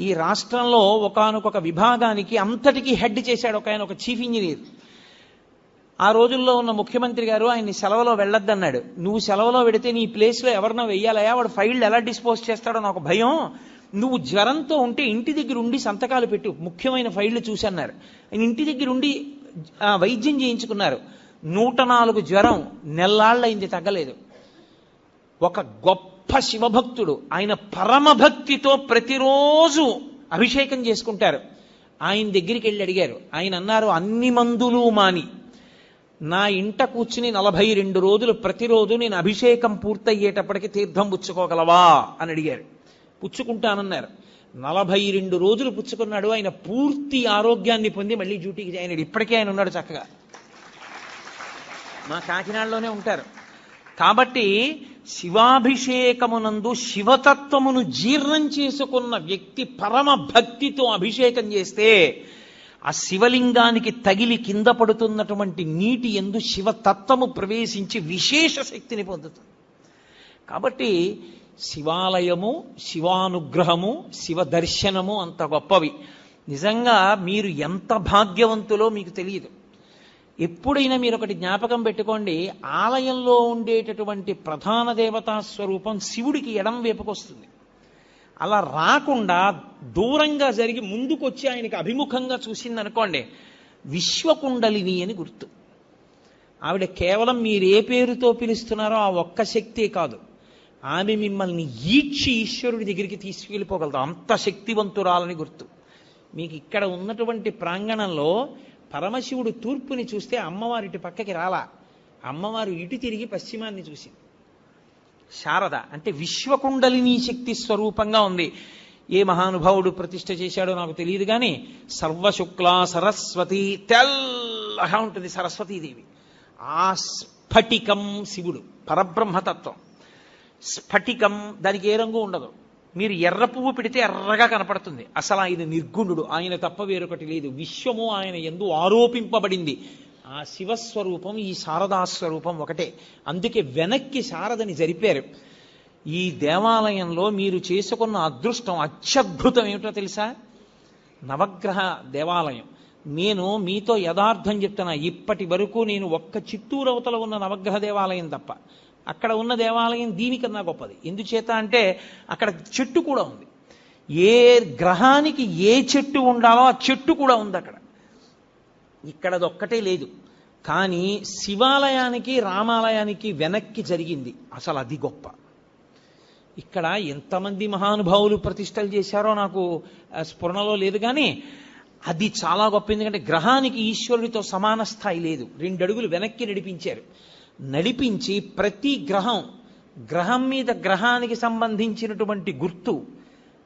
ఈ రాష్ట్రంలో ఒకానొక విభాగానికి అంతటికీ హెడ్ చేశాడు ఒక ఆయన, ఒక చీఫ్ ఇంజనీర్. ఆ రోజుల్లో ఉన్న ముఖ్యమంత్రి గారు ఆయన్ని సెలవులో వెళ్ళొద్దన్నాడు. నువ్వు సెలవులో పెడితే నీ ప్లేస్లో ఎవరినో వెయ్యాలయా, వాడు ఫైళ్ళు ఎలా డిస్పోజ్ చేస్తాడో నాకు భయం, నువ్వు జ్వరంతో ఉంటే ఇంటి దగ్గర ఉండి సంతకాలు పెట్టు, ముఖ్యమైన ఫైళ్లు చూసన్నారు. ఆయన ఇంటి దగ్గర ఉండి వైద్యం చేయించుకున్నారు. 104 జ్వరం, నెల్లాళ్ళయింది, తగ్గలేదు. ఒక గొప్ప శివభక్తుడు, ఆయన పరమభక్తితో ప్రతిరోజు అభిషేకం చేసుకుంటారు. ఆయన దగ్గరికి వెళ్ళి అడిగారు. ఆయన అన్నారు, అన్ని మందులు మాని నా ఇంట కూర్చుని 42 రోజులు ప్రతిరోజు నేను అభిషేకం పూర్తయ్యేటప్పటికి తీర్థం పుచ్చుకోగలవా అని అడిగారు. పుచ్చుకుంటానన్నారు. 42 రోజులు పుచ్చుకున్నాడు. ఆయన పూర్తి ఆరోగ్యాన్ని పొంది మళ్ళీ డ్యూటీకి జాయిన్ అయ్యాడు. ఇప్పటికే ఆయన ఉన్నాడు చక్కగా, మా కాకినాడలోనే ఉంటారు. కాబట్టి శివాభిషేకమునందు శివతత్వమును జీర్ణం చేసుకున్న వ్యక్తి పరమ భక్తితో అభిషేకం చేస్తే ఆ శివలింగానికి తగిలి కింద పడుతున్నటువంటి నీటి యందు శివతత్వము ప్రవేశించి విశేష శక్తిని పొందుతుంది. కాబట్టి శివాలయము, శివానుగ్రహము, శివ దర్శనము అంత గొప్పవి. నిజంగా మీరు ఎంత భాగ్యవంతులో మీకు తెలియదు. ఎప్పుడైనా మీరు ఒకటి జ్ఞాపకం పెట్టుకోండి, ఆలయంలో ఉండేటటువంటి ప్రధాన దేవతా స్వరూపం శివుడికి ఎడం వైపుకొస్తుంది. అలా రాకుండా దూరంగా జరిగి ముందుకొచ్చి ఆయనకి అభిముఖంగా చూసిందనుకోండి, విశ్వకుండలిని అని గుర్తు. ఆవిడ కేవలం మీరు ఏ పేరుతో పిలుస్తున్నారో ఆ ఒక్క శక్తే కాదు, ఆమె మిమ్మల్ని ఈడ్చి ఈశ్వరుడి దగ్గరికి తీసుకెళ్ళిపోగలదు, అంత శక్తివంతురాలని గుర్తు. మీకు ఇక్కడ ఉన్నటువంటి ప్రాంగణంలో పరమశివుడు తూర్పుని చూస్తే అమ్మవారు ఇటు పక్కకి రాలా, అమ్మవారు ఇటు తిరిగి పశ్చిమాన్ని చూసింది. శారద అంటే విశ్వకుండలిని శక్తి స్వరూపంగా ఉంది. ఏ మహానుభావుడు ప్రతిష్ఠ చేశాడో నాకు తెలియదు కానీ సర్వశుక్ల సరస్వతి, తెల్లగా ఉంటుంది సరస్వతీదేవి. ఆ స్ఫటికం శివుడు, పరబ్రహ్మతత్వం. స్ఫటికం, దానికి ఏ రంగు ఉండదు. మీరు ఎర్ర పువ్వు పెడితే ఎర్రగా కనపడుతుంది. అసలు ఆయన నిర్గుణుడు, ఆయన తప్ప వేరొకటి లేదు. విశ్వము ఆయన యందు ఆరోపింపబడింది. ఆ శివస్వరూపం, ఈ శారదాస్వరూపం ఒకటే. అందుకే వెనక్కి శారదని జరిపారు. ఈ దేవాలయంలో మీరు చేసుకున్న అదృష్టం అత్యద్భుతం ఏమిటో తెలుసా? నవగ్రహ దేవాలయం. నేను మీతో యథార్థం చెప్తున్నా, ఇప్పటి వరకు నేను ఒక్క చిత్తూరు అవతల ఉన్న నవగ్రహ దేవాలయం తప్ప అక్కడ ఉన్న దేవాలయం దీనికన్నా గొప్పది. ఎందుచేత అంటే అక్కడ చెట్టు కూడా ఉంది. ఏ గ్రహానికి ఏ చెట్టు ఉండాలో ఆ చెట్టు కూడా ఉంది అక్కడ. ఇక్కడదొక్కటే లేదు. కానీ శివాలయానికి రామాలయానికి వెనక్కి జరిగింది, అసలు అది గొప్ప. ఇక్కడ ఎంతమంది మహానుభావులు ప్రతిష్టలు చేశారో నాకు స్ఫురణలో లేదు, కానీ అది చాలా గొప్ప. ఎందుకంటే గ్రహానికి ఈశ్వరుడితో సమాన స్థాయి లేదు. 2 అడుగులు వెనక్కి నడిపించారు. నడిపించి ప్రతి గ్రహం మీద గ్రహానికి సంబంధించినటువంటి గుర్తు,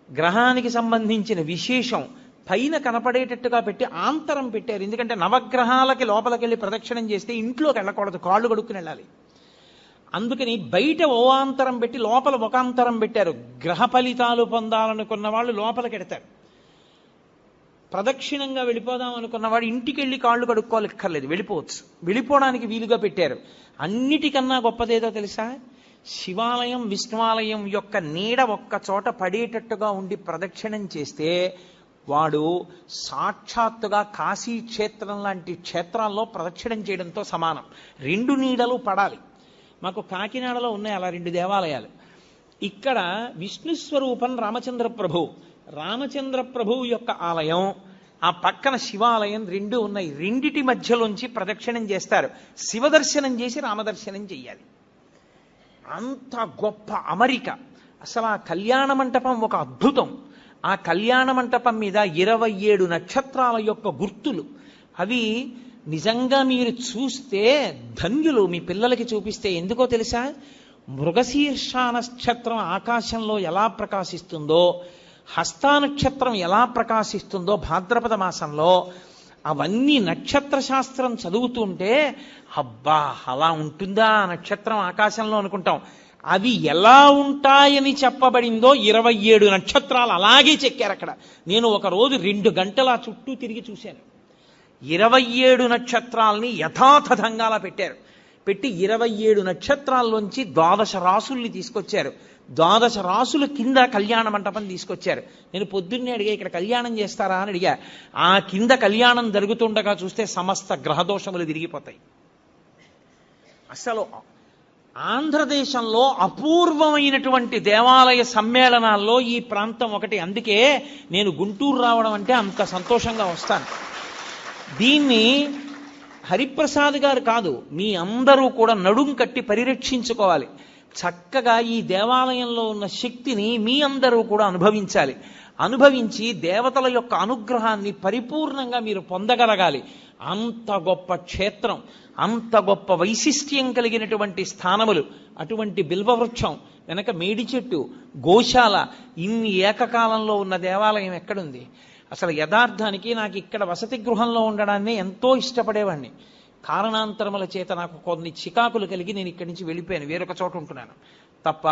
గ్రహానికి సంబంధించిన విశేషం పైన కనపడేటట్టుగా పెట్టి ఆంతరం పెట్టారు. ఎందుకంటే నవగ్రహాలకి లోపలికి వెళ్ళి ప్రదక్షిణం చేస్తే ఇంట్లోకి వెళ్ళకూడదు, కాళ్ళు కడుక్కుని వెళ్ళాలి. అందుకని బయట ఓ ఆంతరం పెట్టి లోపల ఒక ఆంతరం పెట్టారు. గ్రహ ఫలితాలు పొందాలనుకున్న వాళ్ళు లోపలికి ఎడతారు. ప్రదక్షిణంగా వెళ్ళిపోదాం అనుకున్నవాడు ఇంటికి వెళ్ళి కాళ్ళు కడుక్కోలేక్కర్లేదు, వెళ్ళిపోవచ్చు. వెళ్ళిపోవడానికి వీలుగా పెట్టారు. అన్నిటికన్నా గొప్పదేదో తెలుసా? శివాలయం విష్ణువాలయం యొక్క నీడ ఒక్క చోట పడేటట్టుగా ఉండి ప్రదక్షిణం చేస్తే వాడు సాక్షాత్తుగా కాశీ క్షేత్రం లాంటి క్షేత్రాల్లో ప్రదక్షిణం చేయడంతో సమానం. 2 నీడలు పడాలి. మాకు కాకినాడలో ఉన్నాయి అలా 2 దేవాలయాలు. ఇక్కడ విష్ణు స్వరూపం రామచంద్ర ప్రభు. రామచంద్ర ప్రభువు యొక్క ఆలయం, ఆ పక్కన శివాలయం రెండు ఉన్నాయి. రెండిటి మధ్యలోంచి ప్రదక్షిణం చేస్తారు. శివదర్శనం చేసి రామదర్శనం చెయ్యాలి. అంత గొప్ప అమరిక. అసలు ఆ కళ్యాణ మంటపం ఒక అద్భుతం. ఆ కళ్యాణ మంటపం మీద 27 నక్షత్రాల యొక్క గుర్తులు. అవి నిజంగా మీరు చూస్తే ధన్యులు. మీ పిల్లలకి చూపిస్తే. ఎందుకో తెలుసా? మృగశీర్ష నక్షత్రం ఆకాశంలో ఎలా ప్రకాశిస్తుందో, హస్తా నక్షత్రం ఎలా ప్రకాశిస్తుందో భాద్రపద మాసంలో, అవన్నీ నక్షత్ర శాస్త్రం చదువుతుంటే అబ్బా అలా ఉంటుందా నక్షత్రం ఆకాశంలో అనుకుంటాం. అవి ఎలా ఉంటాయని చెప్పబడిందో 27 నక్షత్రాలు అలాగే చెక్కారు అక్కడ. నేను ఒక రోజు 2 గంటల చుట్టూ తిరిగి చూశాను. 27 నక్షత్రాలని యథాతథంగా అలా పెట్టారు. పెట్టి 27 నక్షత్రాల్లోంచి 12 రాసుల్ని తీసుకొచ్చారు. 12 రాసుల కింద కళ్యాణ మంటపం తీసుకొచ్చారు. నేను పొద్దున్నే అడిగా, ఇక్కడ కళ్యాణం చేస్తారా అని అడిగా. ఆ కింద కళ్యాణం జరుగుతుండగా చూస్తే సమస్త గ్రహదోషములు తిరిగిపోతాయి. అసలు ఆంధ్రదేశంలో అపూర్వమైనటువంటి దేవాలయ సమ్మేళనాల్లో ఈ ప్రాంతం ఒకటి. అందుకే నేను గుంటూరు రావడం అంటే అంత సంతోషంగా వస్తాను. దీన్ని హరిప్రసాద్ గారు కాదు, మీ అందరూ కూడా నడుం కట్టి పరిరక్షించుకోవాలి. చక్కగా ఈ దేవాలయంలో ఉన్న శక్తిని మీ అందరూ కూడా అనుభవించాలి. అనుభవించి దేవతల యొక్క అనుగ్రహాన్ని పరిపూర్ణంగా మీరు పొందగలగాలి. అంత గొప్ప క్షేత్రం, అంత గొప్ప వైశిష్ట్యం కలిగినటువంటి స్థానములు. అటువంటి బిల్వవృక్షం వెనక మేడి చెట్టు, గోశాల, ఇన్ని ఏకకాలంలో ఉన్న దేవాలయం ఎక్కడుంది? అసలు యథార్థానికి నాకు ఇక్కడ వసతి గృహంలో ఉండడాన్ని ఎంతో ఇష్టపడేవాడిని. కారణాంతరముల చేత నాకు కొన్ని చికాకులు కలిగి నేను ఇక్కడి నుంచి వెళ్ళిపోయాను, వేరొక చోట ఉంటున్నాను తప్ప.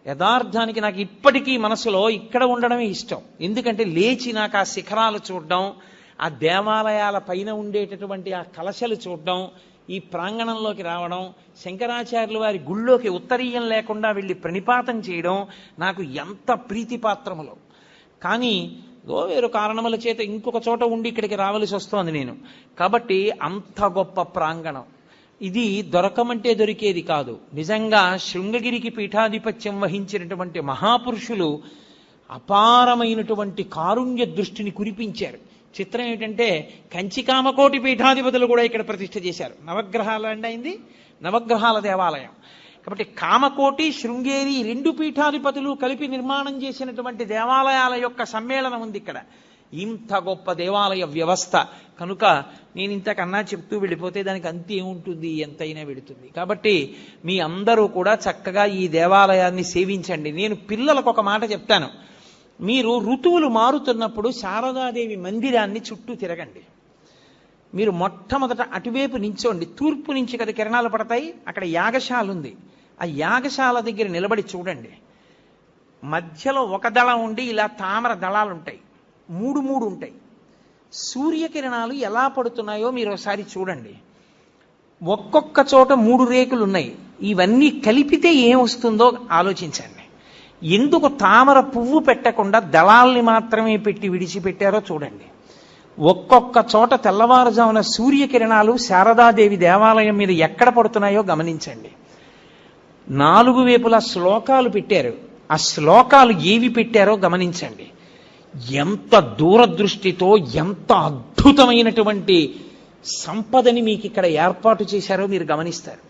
యథార్థానికి నాకు ఇప్పటికీ మనసులో ఇక్కడ ఉండడమే ఇష్టం. ఎందుకంటే లేచి నాకు ఆ శిఖరాలు చూడడం, ఆ దేవాలయాల పైన ఉండేటటువంటి ఆ కలశలు చూడడం, ఈ ప్రాంగణంలోకి రావడం, శంకరాచార్యుల వారి గుళ్ళోకి ఉత్తరీయం లేకుండా వెళ్ళి ప్రణిపాతం చేయడం నాకు ఎంత ప్రీతిపాత్రములో. కానీ వేరు కారణముల చేత ఇంకొక చోట ఉండి ఇక్కడికి రావలసి వస్తోంది నేను. కాబట్టి అంత గొప్ప ప్రాంగణం ఇది. దొరకమంటే దొరికేది కాదు. నిజంగా శృంగగిరికి పీఠాధిపత్యం వహించినటువంటి మహాపురుషులు అపారమైనటువంటి కారుణ్య దృష్టిని కురిపించారు. చిత్రం ఏమిటంటే కంచికామకోటి పీఠాధిపతులు కూడా ఇక్కడ ప్రతిష్ఠ చేశారు. నవగ్రహాలు అయింది, నవగ్రహాల దేవాలయం. కాబట్టి కామకోటి, శృంగేరి 2 పీఠాధిపతులు కలిపి నిర్మాణం చేసినటువంటి దేవాలయాల యొక్క సమ్మేళనం ఉంది ఇక్కడ. ఇంత గొప్ప దేవాలయ వ్యవస్థ కనుక నేను ఇంతకన్నా చెప్తూ వెళ్ళిపోతే దానికి అంతే ఉంటుంది, ఎంతైనా వెడుతుంది. కాబట్టి మీ అందరూ కూడా చక్కగా ఈ దేవాలయాన్ని సేవించండి. నేను పిల్లలకు ఒక మాట చెప్తాను. మీరు ఋతువులు మారుతున్నప్పుడు శారదాదేవి మందిరాన్ని చుట్టూ తిరగండి. మీరు మొట్టమొదట అటువైపు నించోండి. తూర్పు నుంచి కదా కిరణాలు పడతాయి. అక్కడ యాగశాల ఉంది. ఆ యాగశాల దగ్గర నిలబడి చూడండి. మధ్యలో ఒక దళం ఉండి ఇలా తామర దళాలు ఉంటాయి, 3 ఉంటాయి. సూర్యకిరణాలు ఎలా పడుతున్నాయో మీరు ఒకసారి చూడండి. ఒక్కొక్క చోట 3 రేకులు ఉన్నాయి. ఇవన్నీ కలిపితే ఏమొస్తుందో ఆలోచించండి. ఎందుకు తామర పువ్వు పెట్టకుండా దళాల్ని మాత్రమే పెట్టి విడిచిపెట్టారో చూడండి. ఒక్కొక్క చోట తెల్లవారుజామున సూర్యకిరణాలు శారదాదేవి దేవాలయం మీద ఎక్కడ పడుతున్నాయో గమనించండి. 4 వైపులా శ్లోకాలు పెట్టారు. ఆ శ్లోకాలు ఏవి పెట్టారో గమనించండి. ఎంత దూరదృష్టితో, ఎంత అద్భుతమైనటువంటి సంపదని మీకు ఇక్కడ ఏర్పాటు చేశారో మీరు గమనిస్తారు.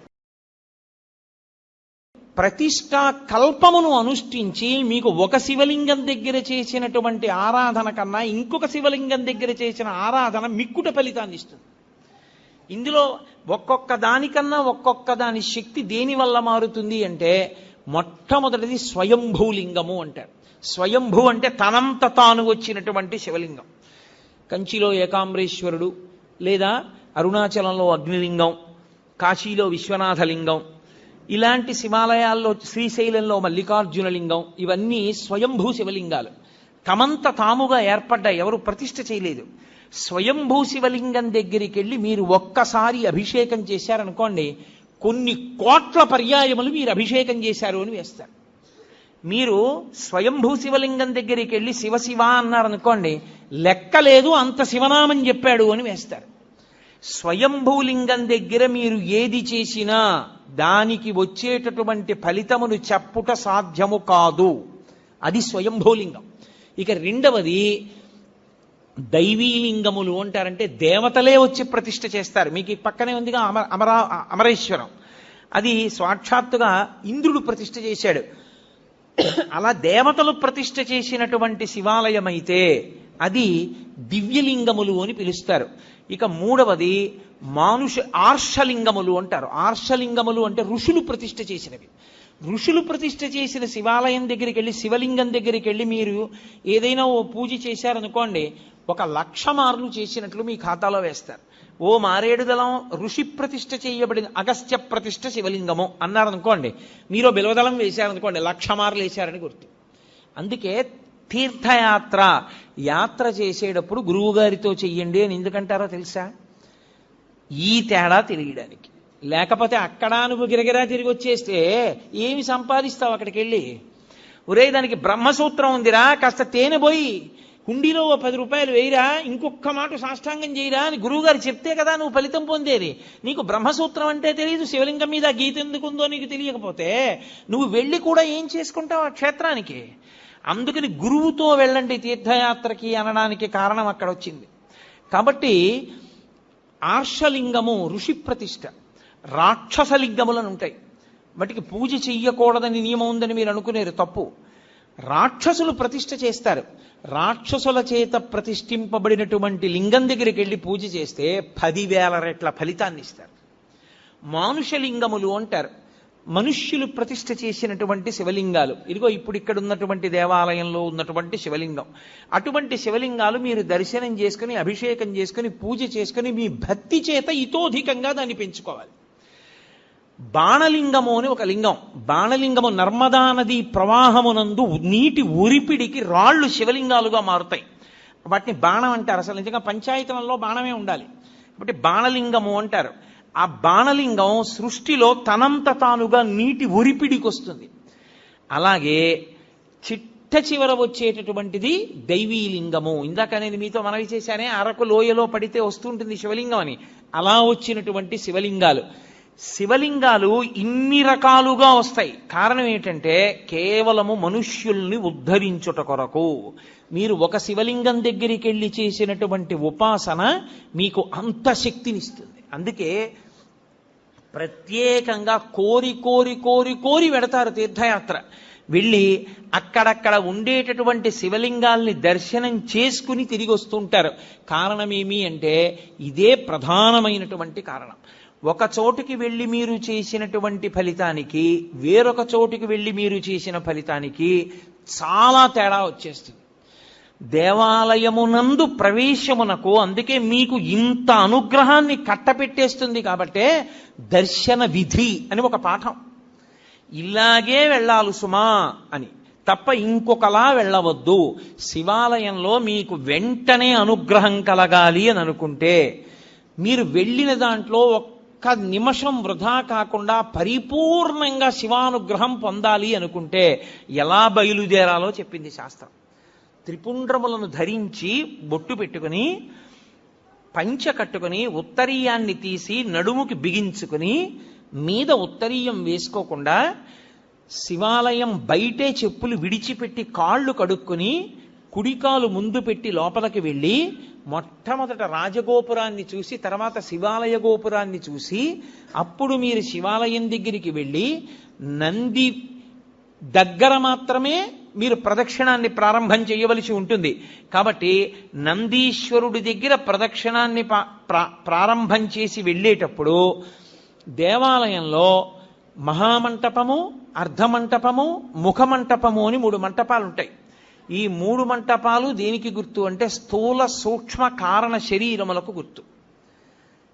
ప్రతిష్టా కల్పమును అనుష్ఠించి మీకు ఒక శివలింగం దగ్గర చేసినటువంటి ఆరాధన కన్నా ఇంకొక శివలింగం దగ్గర చేసిన ఆరాధన మిక్కుట ఫలితాన్ని ఇస్తుంది. ఇందులో ఒక్కొక్క దానికన్నా ఒక్కొక్క దాని శక్తి దేని వల్ల మారుతుంది అంటే, మొట్టమొదటిది స్వయంభూలింగము అంటారు. స్వయంభూ అంటే తనంత తాను వచ్చినటువంటి శివలింగం. కంచిలో ఏకాంబరేశ్వరుడు, లేదా అరుణాచలంలో అగ్నిలింగం, కాశీలో విశ్వనాథలింగం, ఇలాంటి శివాలయాల్లో శ్రీశైలంలో మల్లికార్జునలింగం, ఇవన్నీ స్వయంభూ శివలింగాలు. తమంత తాముగా ఏర్పడ్డ, ఎవరు ప్రతిష్ఠ చేయలేదు. స్వయంభూ శివలింగం దగ్గరికి వెళ్ళి మీరు ఒక్కసారి అభిషేకం చేశారనుకోండి, కొన్ని కోట్ల పర్యాయములు మీరు అభిషేకం చేశారు అని వేస్తారు. మీరు స్వయంభూ శివలింగం దగ్గరికి వెళ్ళి శివ శివ అన్నారనుకోండి, లెక్కలేదు అంత శివనామం చెప్పాడు అని వేస్తారు. స్వయంభూలింగం దగ్గర మీరు ఏది చేసినా దానికి వచ్చేటటువంటి ఫలితమును చెప్పుట సాధ్యము కాదు. అది స్వయంభూలింగం. ఇక రెండవది దైవీలింగములు అంటారంటే దేవతలే వచ్చి ప్రతిష్ఠ చేస్తారు. మీకు ఈ పక్కనే ఉందిగా అమరేశ్వరం, అది సాక్షాత్తుగా ఇంద్రుడు ప్రతిష్ఠ చేశాడు. అలా దేవతలు ప్రతిష్ఠ చేసినటువంటి శివాలయం అయితే అది దివ్యలింగములు అని పిలుస్తారు. ఇక మూడవది ఆర్షలింగములు అంటారు. ఆర్షలింగములు అంటే ఋషులు ప్రతిష్ఠ చేసినవి. ఋషులు ప్రతిష్ఠ చేసిన శివాలయం దగ్గరికి వెళ్ళి, శివలింగం దగ్గరికి వెళ్ళి మీరు ఏదైనా ఓ పూజ చేశారనుకోండి, 1,00,000 మార్లు చేసినట్లు మీ ఖాతాలో వేస్తారు. ఓ మారేడుదలం ఋషి ప్రతిష్ఠ చేయబడింది, అగస్త్య ప్రతిష్ఠ శివలింగము అన్నారనుకోండి, మీరు బిలవదళం వేశారనుకోండి, 1,00,000 మార్లు వేశారని గుర్తు. అందుకే తీర్థయాత్ర యాత్ర చేసేటప్పుడు గురువు గారితో చెయ్యండి అని ఎందుకంటారో తెలుసా? ఈ తేడా తెలియడానికి. లేకపోతే అక్కడ నువ్వు గిరగిరా తిరిగి వచ్చేస్తే ఏమి సంపాదిస్తావు అక్కడికి వెళ్ళి? ఒరే దానికి బ్రహ్మసూత్రం ఉందిరా, కాస్త తేనె పోయి హుండీలో ఓ 10 రూపాయలు వేయిరా, ఇంకొక మాట సాష్టాంగం చేయరా అని గురువుగారు చెప్తే కదా నువ్వు ఫలితం పొందేది. నీకు బ్రహ్మసూత్రం అంటే తెలియదు, శివలింగం మీద గీత ఎందుకుందో నీకు తెలియకపోతే నువ్వు వెళ్ళి కూడా ఏం చేసుకుంటావు ఆ క్షేత్రానికి? అందుకని గురువుతో వెళ్ళండి తీర్థయాత్రకి అనడానికి కారణం అక్కడ వచ్చింది. కాబట్టి ఆర్షలింగము ఋషి ప్రతిష్ఠ, రాక్షసలింగములను ఉంటాయి. వాటికి పూజ చెయ్యకూడదని నియమం ఉందని మీరు అనుకునేరు, తప్పు. రాక్షసులు ప్రతిష్ఠ చేస్తారు. రాక్షసుల చేత ప్రతిష్ఠింపబడినటువంటి లింగం దగ్గరికి వెళ్ళి పూజ చేస్తే 10,000 రెట్ల ఫలితాన్ని ఇస్తారు. మానుషలింగములు అంటారు. మనుష్యులు ప్రతిష్ఠ చేసినటువంటి శివలింగాలు. ఇదిగో ఇప్పుడు ఇక్కడ ఉన్నటువంటి దేవాలయంలో ఉన్నటువంటి శివలింగం. అటువంటి శివలింగాలు మీరు దర్శనం చేసుకుని, అభిషేకం చేసుకుని, పూజ చేసుకుని మీ భక్తి చేత ఇతోధికంగా దాన్ని పెంచుకోవాలి. బాణలింగము అని ఒక లింగం. బాణలింగము నర్మదా నది ప్రవాహమునందు నీటి ఉరిపిడికి రాళ్లు శివలింగాలుగా మారుతాయి. వాటిని బాణం అంటారు. అసలు నిజంగా పంచాయతనంలో బాణమే ఉండాలి. కాబట్టి బాణలింగము అంటారు. ఆ బాణలింగం సృష్టిలో తనంత తానుగా నీటి ఉరిపిడికి వస్తుంది. అలాగే చిట్ట చివర వచ్చేటటువంటిది దైవీలింగము. ఇందాక నేను మీతో మనవి చేశానే, అరకు లోయలో పడితే వస్తుంటుంది శివలింగం అని. అలా వచ్చినటువంటి శివలింగాలు. శివలింగాలు ఇన్ని రకాలుగా వస్తాయి. కారణం ఏంటంటే కేవలము మనుష్యుల్ని ఉద్ధరించుట కొరకు. మీరు ఒక శివలింగం దగ్గరికి వెళ్ళి చేసినటువంటి ఉపాసన మీకు అంత శక్తినిస్తుంది. అందుకే ప్రత్యేకంగా కోరి కోరి కోరి కోరి వెడతారు తీర్థయాత్ర. వెళ్ళి అక్కడక్కడ ఉండేటటువంటి శివలింగాల్ని దర్శనం చేసుకుని తిరిగి వస్తుంటారు. కారణం ఏమి అంటే ఇదే ప్రధానమైనటువంటి కారణం. ఒక చోటుకి వెళ్ళి మీరు చేసినటువంటి ఫలితానికి వేరొక చోటుకి వెళ్ళి మీరు చేసిన ఫలితానికి చాలా తేడా వచ్చేస్తుంది. దేవాలయమునందు ప్రవేశమునకు అందుకే మీకు ఇంత అనుగ్రహాన్ని కట్టపెట్టేస్తుంది. కాబట్టే దర్శన విధి అని ఒక పాఠం. ఇలాగే వెళ్ళాలి సుమా అని తప్ప ఇంకొకలా వెళ్ళవద్దు. శివాలయంలో మీకు వెంటనే అనుగ్రహం కలగాలి అని అనుకుంటే, మీరు వెళ్ళిన దాంట్లో ఒక్క నిమిషం వృధా కాకుండా పరిపూర్ణంగా శివానుగ్రహం పొందాలి అనుకుంటే ఎలా బయలుదేరాలో చెప్పింది శాస్త్రం. త్రిపుండ్రములను ధరించి బొట్టు పెట్టుకుని పంచ కట్టుకుని ఉత్తరీయాన్ని తీసి నడుముకి బిగించుకుని మీద ఉత్తరీయం వేసుకోకుండా శివాలయం బయటే చెప్పులు విడిచిపెట్టి కాళ్ళు కడుక్కుని కుడికాలు ముందు పెట్టి లోపలికి వెళ్ళి మొట్టమొదట రాజగోపురాన్ని చూసి తర్వాత శివాలయ గోపురాన్ని చూసి అప్పుడు మీరు శివాలయం దగ్గరికి వెళ్ళి నంది దగ్గర మాత్రమే మీరు ప్రదక్షిణాన్ని ప్రారంభం చేయవలసి ఉంటుంది. కాబట్టి నందీశ్వరుడి దగ్గర ప్రదక్షిణాన్ని ప్రారంభం చేసి వెళ్ళేటప్పుడు దేవాలయంలో మహామంటపము, అర్ధమంటపము, ముఖమంటపము అని 3 మంటపాలు ఉంటాయి. ఈ 3 మంటపాలు దేనికి గుర్తు అంటే స్థూల సూక్ష్మ కారణ శరీరములకు గుర్తు.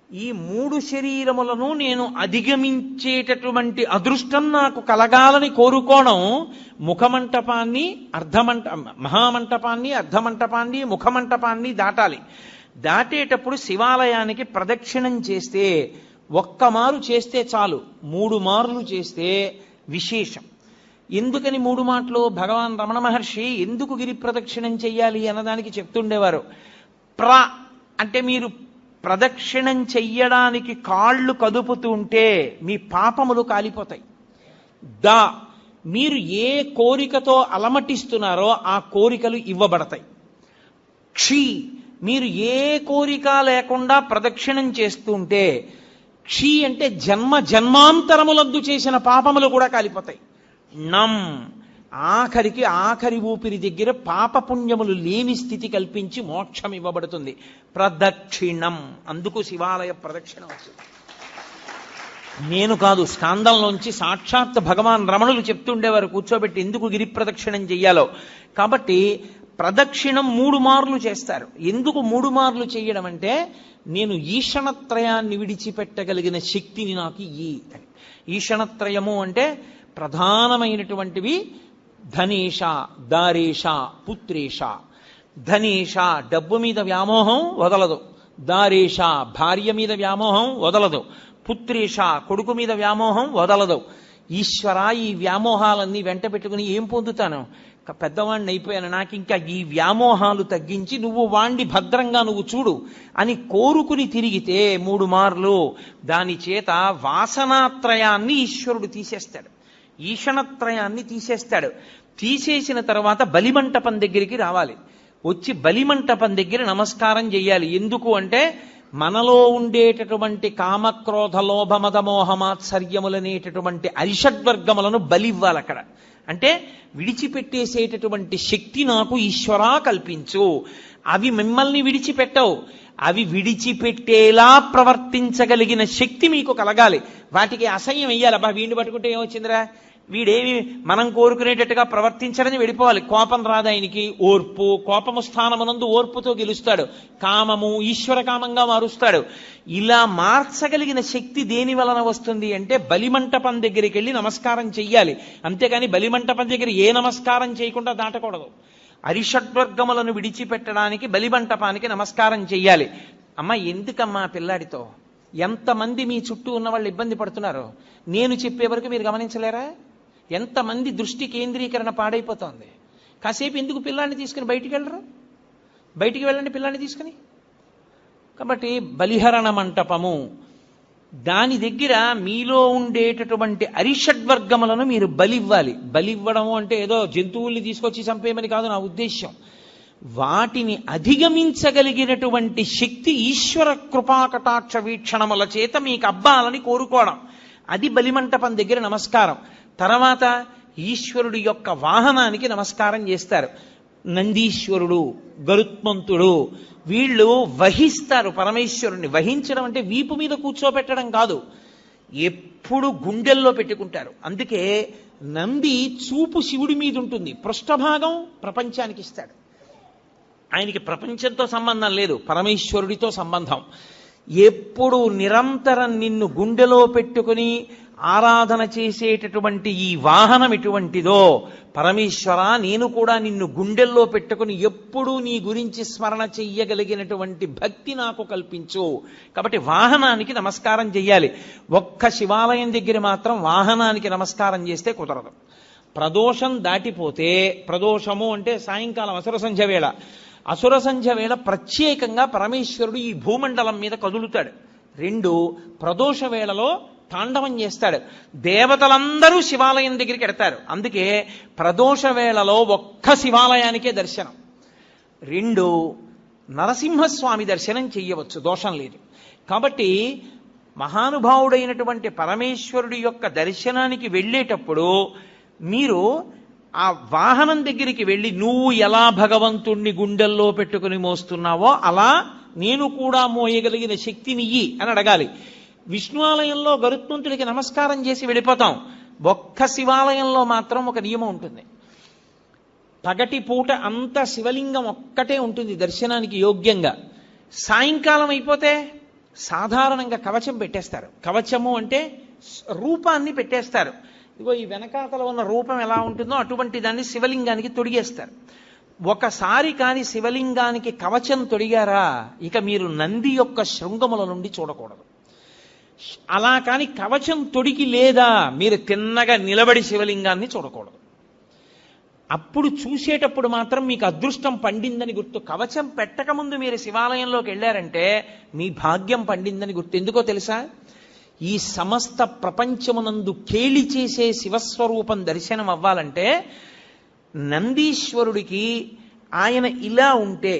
ఈ 3 శరీరములను నేను అధిగమించేటటువంటి అదృష్టం నాకు కలగాలని కోరుకోవడం ముఖమంటపాన్ని, మహామంటపాన్ని, అర్ధమంటపాన్ని, ముఖమంటపాన్ని దాటాలి. దాటేటప్పుడు శివాలయానికి ప్రదక్షిణం చేస్తే ఒక్క మారు చేస్తే చాలు, 3 మార్లు చేస్తే విశేషం. ఎందుకని 3 మాటలు? భగవాన్ రమణ మహర్షి ఎందుకు గిరి ప్రదక్షిణం చెయ్యాలి అన్నదానికి చెప్తుండేవారు. అంటే మీరు ప్రదక్షిణం చెయ్యడానికి కాళ్ళు కదుపుతుంటే మీ పాపములు కాలిపోతాయి. దా మీరు ఏ కోరికతో అలమటిస్తున్నారో ఆ కోరికలు ఇవ్వబడతాయి. క్షీ మీరు ఏ కోరిక లేకుండా ప్రదక్షిణం చేస్తుంటే, క్షీ అంటే జన్మ జన్మాంతరములందు చేసిన పాపములు కూడా కాలిపోతాయి. నం ఆఖరి ఊపిరి దగ్గర పాపపుణ్యములు లేని స్థితి కల్పించి మోక్షం ఇవ్వబడుతుంది. ప్రదక్షిణం, అందుకు శివాలయ ప్రదక్షిణ వచ్చింది. నేను కాదు, స్కాందంలోంచి సాక్షాత్ భగవాన్ రమణులు చెప్తుండేవారు కూర్చోబెట్టి ఎందుకు గిరి ప్రదక్షిణం చెయ్యాలో. కాబట్టి ప్రదక్షిణం 3 మార్లు చేస్తారు. ఎందుకు 3 మార్లు చేయడం అంటే, నేను ఈషణత్రయాన్ని విడిచిపెట్టగలిగిన శక్తిని నాకు ఈ ఈషణత్రయము అంటే ప్రధానమైనటువంటివి ధనేష, దారేష, పుత్రేష. ధనేష డబ్బు మీద వ్యామోహం వదలదు, దారేష భార్య మీద వ్యామోహం వదలదు, పుత్రేష కొడుకు మీద వ్యామోహం వదలదు. ఈశ్వర ఈ వ్యామోహాలన్నీ వెంట పెట్టుకుని ఏం పొందుతాను, పెద్దవాణ్ణి అయిపోయాను, నాకు ఇంకా ఈ వ్యామోహాలు తగ్గించి నువ్వు వాణ్ణి భద్రంగా నువ్వు చూడు అని కోరుకుని తిరిగితే 3 మార్లు దాని చేత వాసనాత్రయాన్ని ఈశ్వరుడు తీసేస్తాడు, ఈషణత్రయాన్ని తీసేస్తాడు. తీసేసిన తర్వాత బలిమంటపం దగ్గరికి రావాలి. వచ్చి బలిమంటపం దగ్గర నమస్కారం చెయ్యాలి. ఎందుకు అంటే, మనలో ఉండేటటువంటి కామక్రోధ లోభ మద మోహమాత్సర్యములనేటటువంటి అరిషడ్వర్గములను బలివ్వాలి అక్కడ. అంటే విడిచిపెట్టేసేటటువంటి శక్తి నాకు ఈశ్వరా కల్పించు. అవి మిమ్మల్ని విడిచిపెట్టవు, అవి విడిచిపెట్టేలా ప్రవర్తించగలిగిన శక్తి మీకు కలగాలి. వాటికి అసహ్యం వెయ్యాలి. అబ్బా వీడిని పట్టుకుంటే ఏమొచ్చిందిరా, వీడేమి మనం కోరుకునేటట్టుగా ప్రవర్తించడని వెళ్ళిపోవాలి. కోపం రాదు ఆయనకి, ఓర్పు, కోపము స్థానమునందు ఓర్పుతో గెలుస్తాడు. కామము ఈశ్వర కామంగా మారుస్తాడు. ఇలా మార్చగలిగిన శక్తి దేని వలన వస్తుంది అంటే, బలిమంటపం దగ్గరికి వెళ్ళి నమస్కారం చెయ్యాలి. అంతేకాని బలిమంటపం దగ్గర ఏ నమస్కారం చేయకుండా దాటకూడదు. అరిషడ్వర్గములను విడిచిపెట్టడానికి బలిమంటపానికి నమస్కారం చెయ్యాలి. అమ్మ ఎందుకమ్మా పిల్లాడితో ఎంతమంది మీ చుట్టూ ఉన్న వాళ్ళు ఇబ్బంది పడుతున్నారు, నేను చెప్పే వరకు మీరు గమనించలేరా? ఎంతమంది దృష్టి కేంద్రీకరణ పాడైపోతోంది. కాసేపు ఎందుకు పిల్లాన్ని తీసుకుని బయటికి వెళ్ళరు? బయటికి వెళ్ళండి పిల్లాన్ని తీసుకుని. కాబట్టి బలిహరణ మంటపము, దాని దగ్గర మీలో ఉండేటటువంటి అరిషడ్వర్గములను మీరు బలివ్వాలి. బలివ్వడము అంటే ఏదో జంతువుల్ని తీసుకొచ్చి చంపేయమని కాదు నా ఉద్దేశ్యం. వాటిని అధిగమించగలిగినటువంటి శక్తి ఈశ్వర కృపాకటాక్ష వీక్షణముల చేత మీకు అబ్బాలని కోరుకోవడం, అది బలిమంటపం దగ్గర నమస్కారం. తర్వాత ఈశ్వరుడి యొక్క వాహనానికి నమస్కారం చేస్తారు. నందీశ్వరుడు, గరుత్మంతుడు వీళ్ళు వహిస్తారు పరమేశ్వరుణ్ణి. వహించడం అంటే వీపు మీద కూర్చోబెట్టడం కాదు, ఎప్పుడు గుండెల్లో పెట్టుకుంటారు. అందుకే నంది చూపు శివుడి మీద ఉంటుంది, పృష్ఠభాగం ప్రపంచానికి ఇస్తాడు. ఆయనకి ప్రపంచంతో సంబంధం లేదు, పరమేశ్వరుడితో సంబంధం. ఎప్పుడు నిరంతరం నిన్ను గుండెలో పెట్టుకుని ఆరాధన చేసేటటువంటి ఈ వాహనం ఎటువంటిదో, పరమేశ్వర నేను కూడా నిన్ను గుండెల్లో పెట్టుకుని ఎప్పుడూ నీ గురించి స్మరణ చెయ్యగలిగినటువంటి భక్తి నాకు కల్పించు. కాబట్టి వాహనానికి నమస్కారం చెయ్యాలి. ఒక్క శివాలయం దగ్గర మాత్రం వాహనానికి నమస్కారం చేస్తే కుదరదు. ప్రదోషం దాటిపోతే, ప్రదోషము అంటే సాయంకాలం అసుర సంధ్య వేళ, అసుర సంధ్య వేళ ప్రత్యేకంగా పరమేశ్వరుడు ఈ భూమండలం మీద కదులుతాడు. 2 ప్రదోష వేళలో తాండవం చేస్తాడు. దేవతలందరూ శివాలయం దగ్గరికి ఎడతారు. అందుకే ప్రదోష వేళలో ఒక్క శివాలయానికే దర్శనం. 2 నరసింహస్వామి దర్శనం చెయ్యవచ్చు, దోషం లేదు. కాబట్టి మహానుభావుడైనటువంటి పరమేశ్వరుడి యొక్క దర్శనానికి వెళ్ళేటప్పుడు మీరు ఆ వాహనం దగ్గరికి వెళ్ళి, నువ్వు ఎలా భగవంతుణ్ణి గుండెల్లో పెట్టుకుని మోస్తున్నావో అలా నేను కూడా మోయగలిగిన శక్తినియ్యి అని అడగాలి. విష్ణు ఆలయంలో గరుత్మంతుడికి నమస్కారం చేసి వెళ్ళిపోతాం. ఒక్క శివాలయంలో మాత్రం ఒక నియమం ఉంటుంది. పగటి పూట అంత శివలింగం ఒక్కటే ఉంటుంది దర్శనానికి యోగ్యంగా. సాయంకాలం అయిపోతే సాధారణంగా కవచం పెట్టేస్తారు. కవచము అంటే రూపాన్ని పెట్టేస్తారు. ఇగో ఈ వెనకాతల ఉన్న రూపం ఎలా ఉంటుందో అటువంటి దాన్ని శివలింగానికి తొడిగేస్తారు. ఒకసారి కాని శివలింగానికి కవచం తొడిగారా, ఇక మీరు నంది యొక్క శృంగముల నుండి చూడకూడదు. అలా కాని కవచం తొడిగి లేదా, మీరు తిన్నగా నిలబడి శివలింగాన్ని చూడకూడదు. అప్పుడు చూసేటప్పుడు మాత్రం మీకు అదృష్టం పండిందని గుర్తు. కవచం పెట్టకముందు మీరు శివాలయంలోకి వెళ్ళారంటే మీ భాగ్యం పండిందని గుర్తు. ఎందుకో తెలుసా? ఈ సమస్త ప్రపంచమునందు కేళి చేసే శివస్వరూపం దర్శనం అవ్వాలంటే నందీశ్వరుడికి ఆయన ఇలా ఉంటే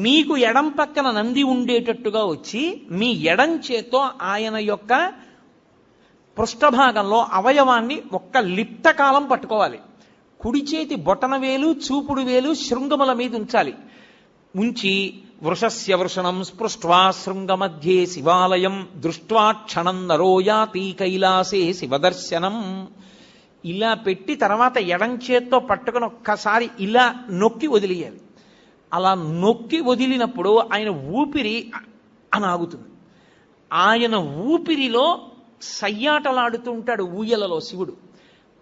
మీకు ఎడం పక్కన నంది ఉండేటట్టుగా వచ్చి మీ ఎడం చేత్తో ఆయన యొక్క పృష్ఠభాగంలో అవయవాన్ని ఒక్క లిప్తకాలం పట్టుకోవాలి. కుడి చేతి బొటన వేలు చూపుడు వేలు శృంగముల మీద ఉంచాలి. ఉంచి వృషస్య వృషణం స్పృష్ట్వా శృంగమధ్యే శివాలయం దృష్ట్వా క్షణం నరోయాతి కైలాసే శివదర్శనం ఇలా పెట్టి తర్వాత ఎడం చేత్తో పట్టుకుని ఒక్కసారి ఇలా నొక్కి వదిలేయాలి. అలా నొక్కి వదిలినప్పుడు ఆయన ఊపిరి అని ఆగుతుంది. ఆయన ఊపిరిలో సయ్యాటలాడుతుంటాడు ఊయలలో శివుడు.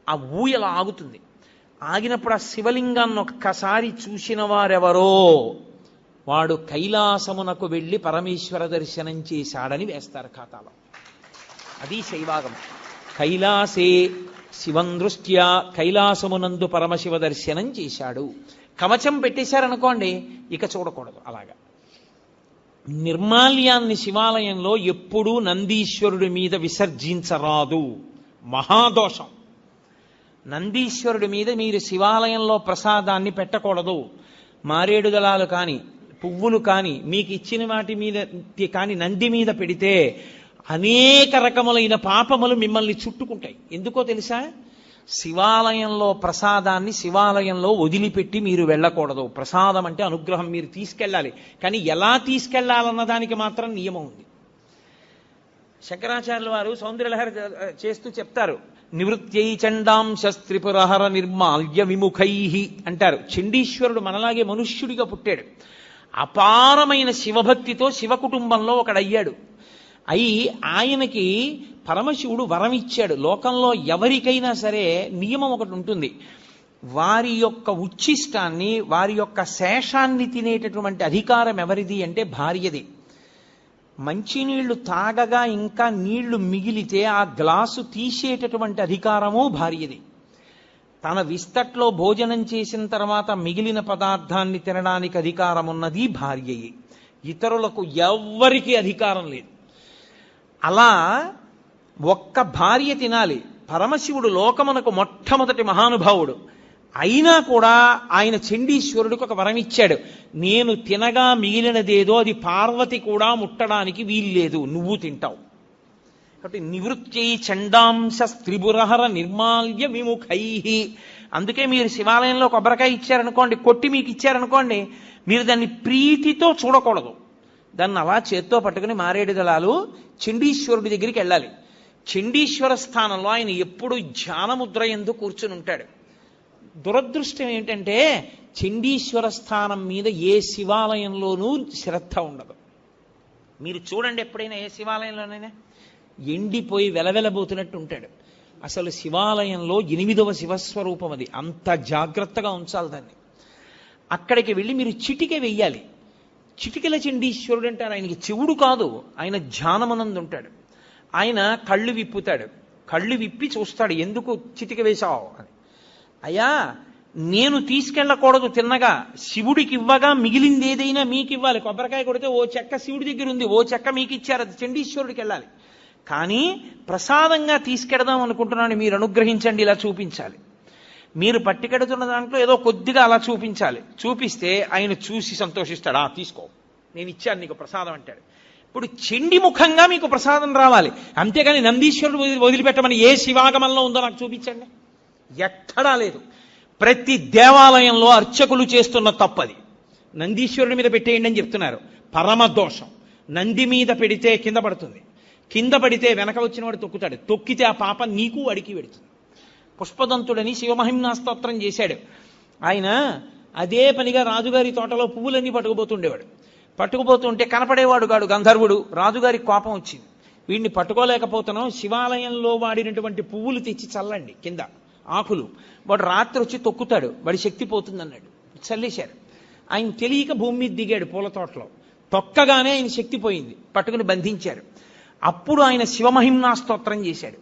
ఆ ఊయల ఆగుతుంది. ఆగినప్పుడు ఆ శివలింగాన్ని ఒక్కసారి చూసిన వారెవరో వాడు కైలాసమునకు వెళ్ళి పరమేశ్వర దర్శనం చేశాడని వేస్తారు ఖాతాలో. అది శైవాగం. కైలాసే శివం దృష్ట్యా కైలాసమునందు పరమశివ దర్శనం చేశాడు. కవచం పెట్టేశారనుకోండి ఇక చూడకూడదు. అలాగా నిర్మాల్యాన్ని శివాలయంలో ఎప్పుడూ నందీశ్వరుడి మీద విసర్జించరాదు. మహాదోషం. నందీశ్వరుడి మీద మీరు శివాలయంలో ప్రసాదాన్ని పెట్టకూడదు. మారేడు దళాలు కానీ పువ్వులు కానీ మీకు ఇచ్చిన వాటి మీద కానీ నంది మీద పెడితే అనేక రకములైన పాపములు మిమ్మల్ని చుట్టుకుంటాయి. ఎందుకో తెలుసా? శివాలయంలో ప్రసాదాన్ని శివాలయంలో వదిలిపెట్టి మీరు వెళ్ళకూడదు. ప్రసాదం అంటే అనుగ్రహం, మీరు తీసుకెళ్ళాలి. కానీ ఎలా తీసుకెళ్లాలన్న దానికి మాత్రం నియమం ఉంది. శంకరాచార్యుల వారు సౌందర్యలహరి చేస్తూ చెప్తారు, నివృత్యై చండాంశ త్రిపురహర నిర్మాల్య విముఖై అంటారు. చండీశ్వరుడు మనలాగే మనుష్యుడిగా పుట్టాడు. అపారమైన శివభక్తితో శివ కుటుంబంలో ఒకడయ్యాడు. అయి ఆయనకి పరమశివుడు వరం ఇచ్చాడు. లోకంలో ఎవరికైనా సరే నియమం ఒకటి ఉంటుంది. వారి యొక్క ఉచ్ఛిష్టాన్ని వారి యొక్క శేషాన్ని తినేటటువంటి అధికారం ఎవరిది అంటే భార్యది. మంచినీళ్లు తాగగా ఇంకా నీళ్లు మిగిలితే ఆ గ్లాసు తీసేటటువంటి అధికారము భార్యది. తన విస్తట్లో భోజనం చేసిన తర్వాత మిగిలిన పదార్థాన్ని తినడానికి అధికారం ఉన్నది భార్యయే. ఇతరులకు ఎవ్వరికీ అధికారం లేదు. అలా ఒక్క భార్య తినాలి. పరమశివుడు లోకమునకు మొట్టమొదటి మహానుభావుడు అయినా కూడా ఆయన చండీశ్వరుడికి ఒక వరం ఇచ్చాడు. నేను తినగా మిగిలినదేదో అది పార్వతి కూడా ముట్టడానికి వీల్లేదు, నువ్వు తింటావు. కాబట్టి నివృత్యై చండాంశ త్రిపురహర నిర్మాల్య విముఖై. అందుకే మీరు శివాలయంలో కొబ్బరికాయ ఇచ్చారనుకోండి, కొట్టి మీకు ఇచ్చారనుకోండి, మీరు దాన్ని ప్రీతితో చూడకూడదు. దాన్ని అలా చేత్తో పట్టుకుని మారేడు దళాలు చండీశ్వరుడి దగ్గరికి వెళ్ళాలి. చండీశ్వర స్థానంలో ఆయన ఎప్పుడు ధ్యానముద్ర యందు కూర్చుని ఉంటాడు. దురదృష్టం ఏంటంటే చండీశ్వర స్థానం మీద ఏ శివాలయంలోనూ శ్రద్ధ ఉండదు. మీరు చూడండి, ఎప్పుడైనా ఏ శివాలయంలోనైనా ఎండిపోయి వెలవెలబోతున్నట్టు ఉంటాడు. అసలు శివాలయంలో 8వ శివస్వరూపం అది. అంత జాగ్రత్తగా ఉంచాలి దాన్ని. అక్కడికి వెళ్ళి మీరు చిటిక వెయ్యాలి. చిటికల చండీశ్వరుడు అంటారు. ఆయనకి చెవుడు కాదు, ఆయన ధ్యానమనందు ఉంటాడు. ఆయన కళ్ళు విప్పుతాడు. కళ్ళు విప్పి చూస్తాడు, ఎందుకు చిటిక వేశావు అని. అయ్యా, నేను తీసుకెళ్ళకూడదు తిన్నగా, శివుడికి ఇవ్వగా మిగిలింది ఏదైనా మీకు ఇవ్వాలి. కొబ్బరికాయ కొడితే ఓ చెక్క శివుడి దగ్గర ఉంది, ఓ చెక్క మీకు ఇచ్చారు, అది చండీశ్వరుడికి వెళ్ళాలి. కానీ ప్రసాదంగా తీసుకెడదాం అనుకుంటున్నాను, మీరు అనుగ్రహించండి, ఇలా చూపించాలి. మీరు పట్టుకెడుతున్న దాంట్లో ఏదో కొద్దిగా అలా చూపించాలి. చూపిస్తే ఆయన చూసి సంతోషిస్తాడు. తీసుకో, నేను ఇచ్చాను నీకు ప్రసాదం అంటాడు. ఇప్పుడు చండి ముఖంగా మీకు ప్రసాదం రావాలి. అంతేగాని నందీశ్వరుడు వదిలిపెట్టమని ఏ శివాగమంలో ఉందో నాకు చూపించండి. ఎక్కడా లేదు. ప్రతి దేవాలయంలో అర్చకులు చేస్తున్న తప్పది. నందీశ్వరుడి మీద పెట్టేయండి అని చెప్తున్నారు. పరమ దోషం. నంది మీద పెడితే కింద పడుతుంది, కింద పడితే వెనక వచ్చిన వాడు తొక్కుతాడు, తొక్కితే ఆ పాప నీకు అడిగి పెడుతుంది. పుష్పదంతుడని శివమహిమ్నా స్తోత్రం చేశాడు. ఆయన అదే పనిగా రాజుగారి తోటలో పువ్వులన్నీ పట్టుకుపోతుండేవాడు. పట్టుకుపోతుంటే కనపడేవాడు కాడు గంధర్వుడు. రాజుగారికి కోపం వచ్చింది, వీడిని పట్టుకోలేకపోతున్నాం, శివాలయంలో వాడినటువంటి పువ్వులు తెచ్చి చల్లండి కింద ఆకులు. వాడు రాత్రి వచ్చి తొక్కుతాడు, వాడి శక్తి పోతుందన్నాడు. చల్లేశారు. ఆయన తెలియక భూమి మీద దిగాడు పూల తోటలో. తొక్కగానే ఆయన శక్తి పోయింది, పట్టుకుని బంధించారు. అప్పుడు ఆయన శివమహిమ్నా స్తోత్రం చేశాడు.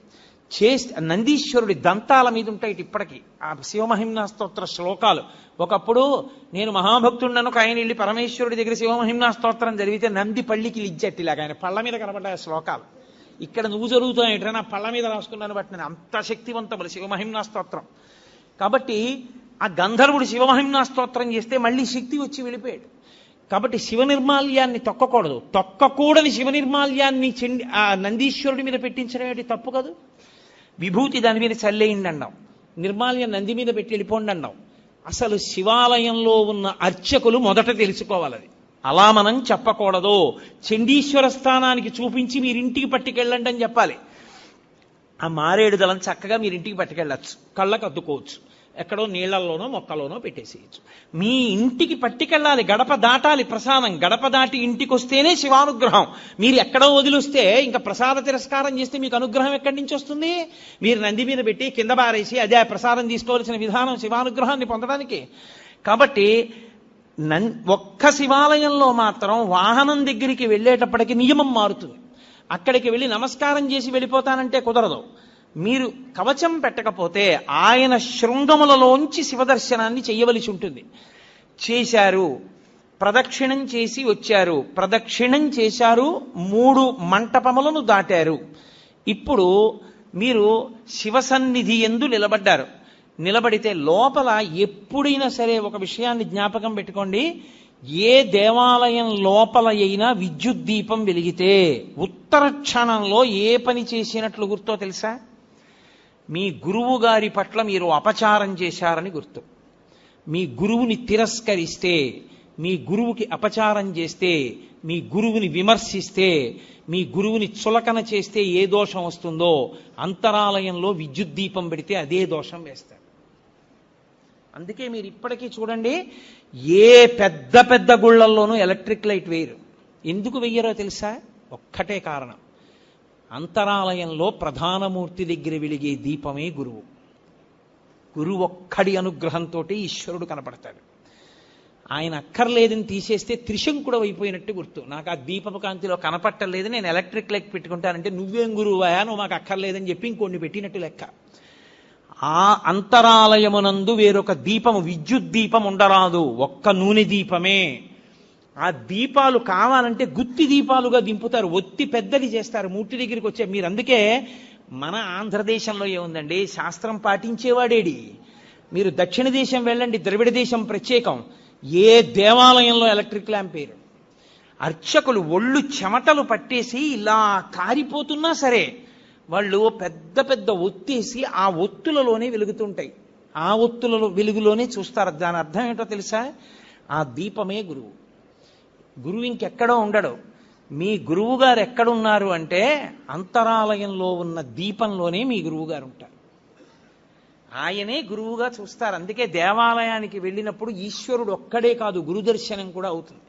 నందీశ్వరుడి దంతాల మీద ఉంటాయి ఇప్పటికీ ఆ శివమహిమ్నా స్తోత్ర శ్లోకాలు. ఒకప్పుడు నేను మహాభక్తుడినను ఒక ఆయన వెళ్ళి పరమేశ్వరుడి దగ్గర శివమహిమ్నా స్తోత్రం జరిగితే నంది పళ్ళికి లిజ్జట్టిలాగా ఆయన పళ్ళ మీద కనబడ్డాయి శ్లోకాలు. ఇక్కడ నువ్వు జరుగుతాయంటే నా పళ్ళ మీద రాసుకున్నాను బట్టి నేను అంత శక్తివంతములు శివమహిమ్నా స్తోత్రం. కాబట్టి ఆ గంధర్వుడు శివమహిమ్నా స్తోత్రం చేస్తే మళ్ళీ శక్తి వచ్చి వెళ్ళిపోయాడు. కాబట్టి శివ నిర్మాల్యాన్ని తొక్కకూడదు. తొక్కకూడని శివ నిర్మాల్యాన్ని ఆ నందీశ్వరుడి మీద పెట్టించడం ఏంటి తప్పు కాదు. విభూతి దాని మీద చల్లేయండి అన్నాం, నిర్మాల్యం నంది మీద పెట్టి వెళ్ళిపోండి అన్నాం. అసలు శివాలయంలో ఉన్న అర్చకులు మొదట తెలుసుకోవాలది. అలా మనం చెప్పకూడదు. చండీశ్వర స్థానానికి చూపించి మీరింటికి పట్టుకెళ్ళండి అని చెప్పాలి. ఆ మారేడు దళం చక్కగా మీరింటికి పట్టుకెళ్ళచ్చు, కళ్ళకు అద్దుకోవచ్చు, ఎక్కడో నీళ్లలోనో మొక్కలోనో పెట్టేసేయచ్చు. మీ ఇంటికి పట్టుకెళ్ళాలి, గడప దాటాలి ప్రసాదం. గడప దాటి ఇంటికి వస్తేనే శివానుగ్రహం. మీరు ఎక్కడో వదిలిస్తే ఇంకా ప్రసాద తిరస్కారం చేస్తే మీకు అనుగ్రహం ఎక్కడి నుంచి వస్తుంది? మీరు నంది మీద పెట్టి కింద బారేసి అదే ప్రసాదం తీసుకోవాల్సిన విధానం శివానుగ్రహాన్ని పొందడానికి. కాబట్టి ఒక్క శివాలయంలో మాత్రం వాహనం దగ్గరికి వెళ్ళేటప్పటికి నియమం మారుతుంది. అక్కడికి వెళ్ళి నమస్కారం చేసి వెళ్ళిపోతానంటే కుదరదు. మీరు కవచం పెట్టకపోతే ఆయన శృంగములలోంచి శివదర్శనాన్ని చెయ్యవలసి ఉంటుంది. చేశారు, ప్రదక్షిణం చేసి వచ్చారు, ప్రదక్షిణం చేశారు, 3 మంటపములను దాటారు. ఇప్పుడు మీరు శివసన్నిధి యందు నిలబడ్డారు. నిలబడితే లోపల ఎప్పుడైనా సరే ఒక విషయాన్ని జ్ఞాపకం పెట్టుకోండి. ఏ దేవాలయం లోపల అయినా విద్యుత్ దీపం వెలిగితే ఉత్తర క్షణంలో ఏ పని చేసినట్లు గుర్తో తెలుసా? మీ గురువు గారి పట్ల మీరు అపచారం చేశారని గుర్తు. మీ గురువుని తిరస్కరిస్తే, మీ గురువుకి అపచారం చేస్తే, మీ గురువుని విమర్శిస్తే, మీ గురువుని చులకన చేస్తే ఏ దోషం వస్తుందో అంతరాలయంలో విద్యుత్ దీపం పెడితే అదే దోషం వేస్తారు. అందుకే మీరు ఇప్పటికీ చూడండి, ఏ పెద్ద పెద్ద గుళ్ళల్లోనూ ఎలక్ట్రిక్ లైట్ వేయరు. ఎందుకు వెయ్యరో తెలుసా? ఒక్కటే కారణం, అంతరాలయంలో ప్రధానమూర్తి దగ్గర వెలిగే దీపమే గురువు. గురువు ఒక్కడి అనుగ్రహంతో ఈశ్వరుడు కనపడతాడు. ఆయన అక్కర్లేదని తీసేస్తే త్రిశంకుడు అయిపోయినట్టు గుర్తు. నాకు ఆ దీపపు కాంతిలో కనపట్టలేదు, నేను ఎలక్ట్రిక్ లైట్ పెట్టుకుంటానంటే నువ్వేం గురువయా, నువ్వు మాకు అక్కర్లేదని చెప్పి ఇంకొన్ని పెట్టినట్టు లెక్క. ఆ అంతరాలయమునందు వేరొక దీపము, విద్యుత్ దీపం ఉండరాదు, ఒక్క నూనె దీపమే. ఆ దీపాలు కావాలంటే గుత్తి దీపాలుగా దింపుతారు, ఒత్తి పెద్దది చేస్తారు మూర్తి దగ్గరికి వచ్చే. మీరు అందుకే మన ఆంధ్రదేశంలో ఏముందండి, శాస్త్రం పాటించేవాడేడి. మీరు దక్షిణ దేశం వెళ్ళండి, ద్రవిడ దేశం ప్రత్యేకం, ఏ దేవాలయంలో ఎలక్ట్రిక్ ల్యాంప్ వేయరు. అర్చకులు ఒళ్ళు చెమటలు పట్టేసి ఇలా కారిపోతున్నా సరే వాళ్ళు పెద్ద పెద్ద ఒత్తేసి ఆ ఒత్తులలోనే వెలుగుతుంటాయి, ఆ ఒత్తులలో వెలుగులోనే చూస్తారు. దాని అర్థం ఏంటో తెలుసా? ఆ దీపమే గురువు. గురువు ఇంకెక్కడో ఉండడు. మీ గురువు గారు ఎక్కడున్నారు అంటే అంతరాలయంలో ఉన్న దీపంలోనే మీ గురువు గారు ఉంటారు. ఆయనే గురువుగా చూస్తారు. అందుకే దేవాలయానికి వెళ్ళినప్పుడు ఈశ్వరుడు ఒక్కడే కాదు, గురు దర్శనం కూడా అవుతుంది.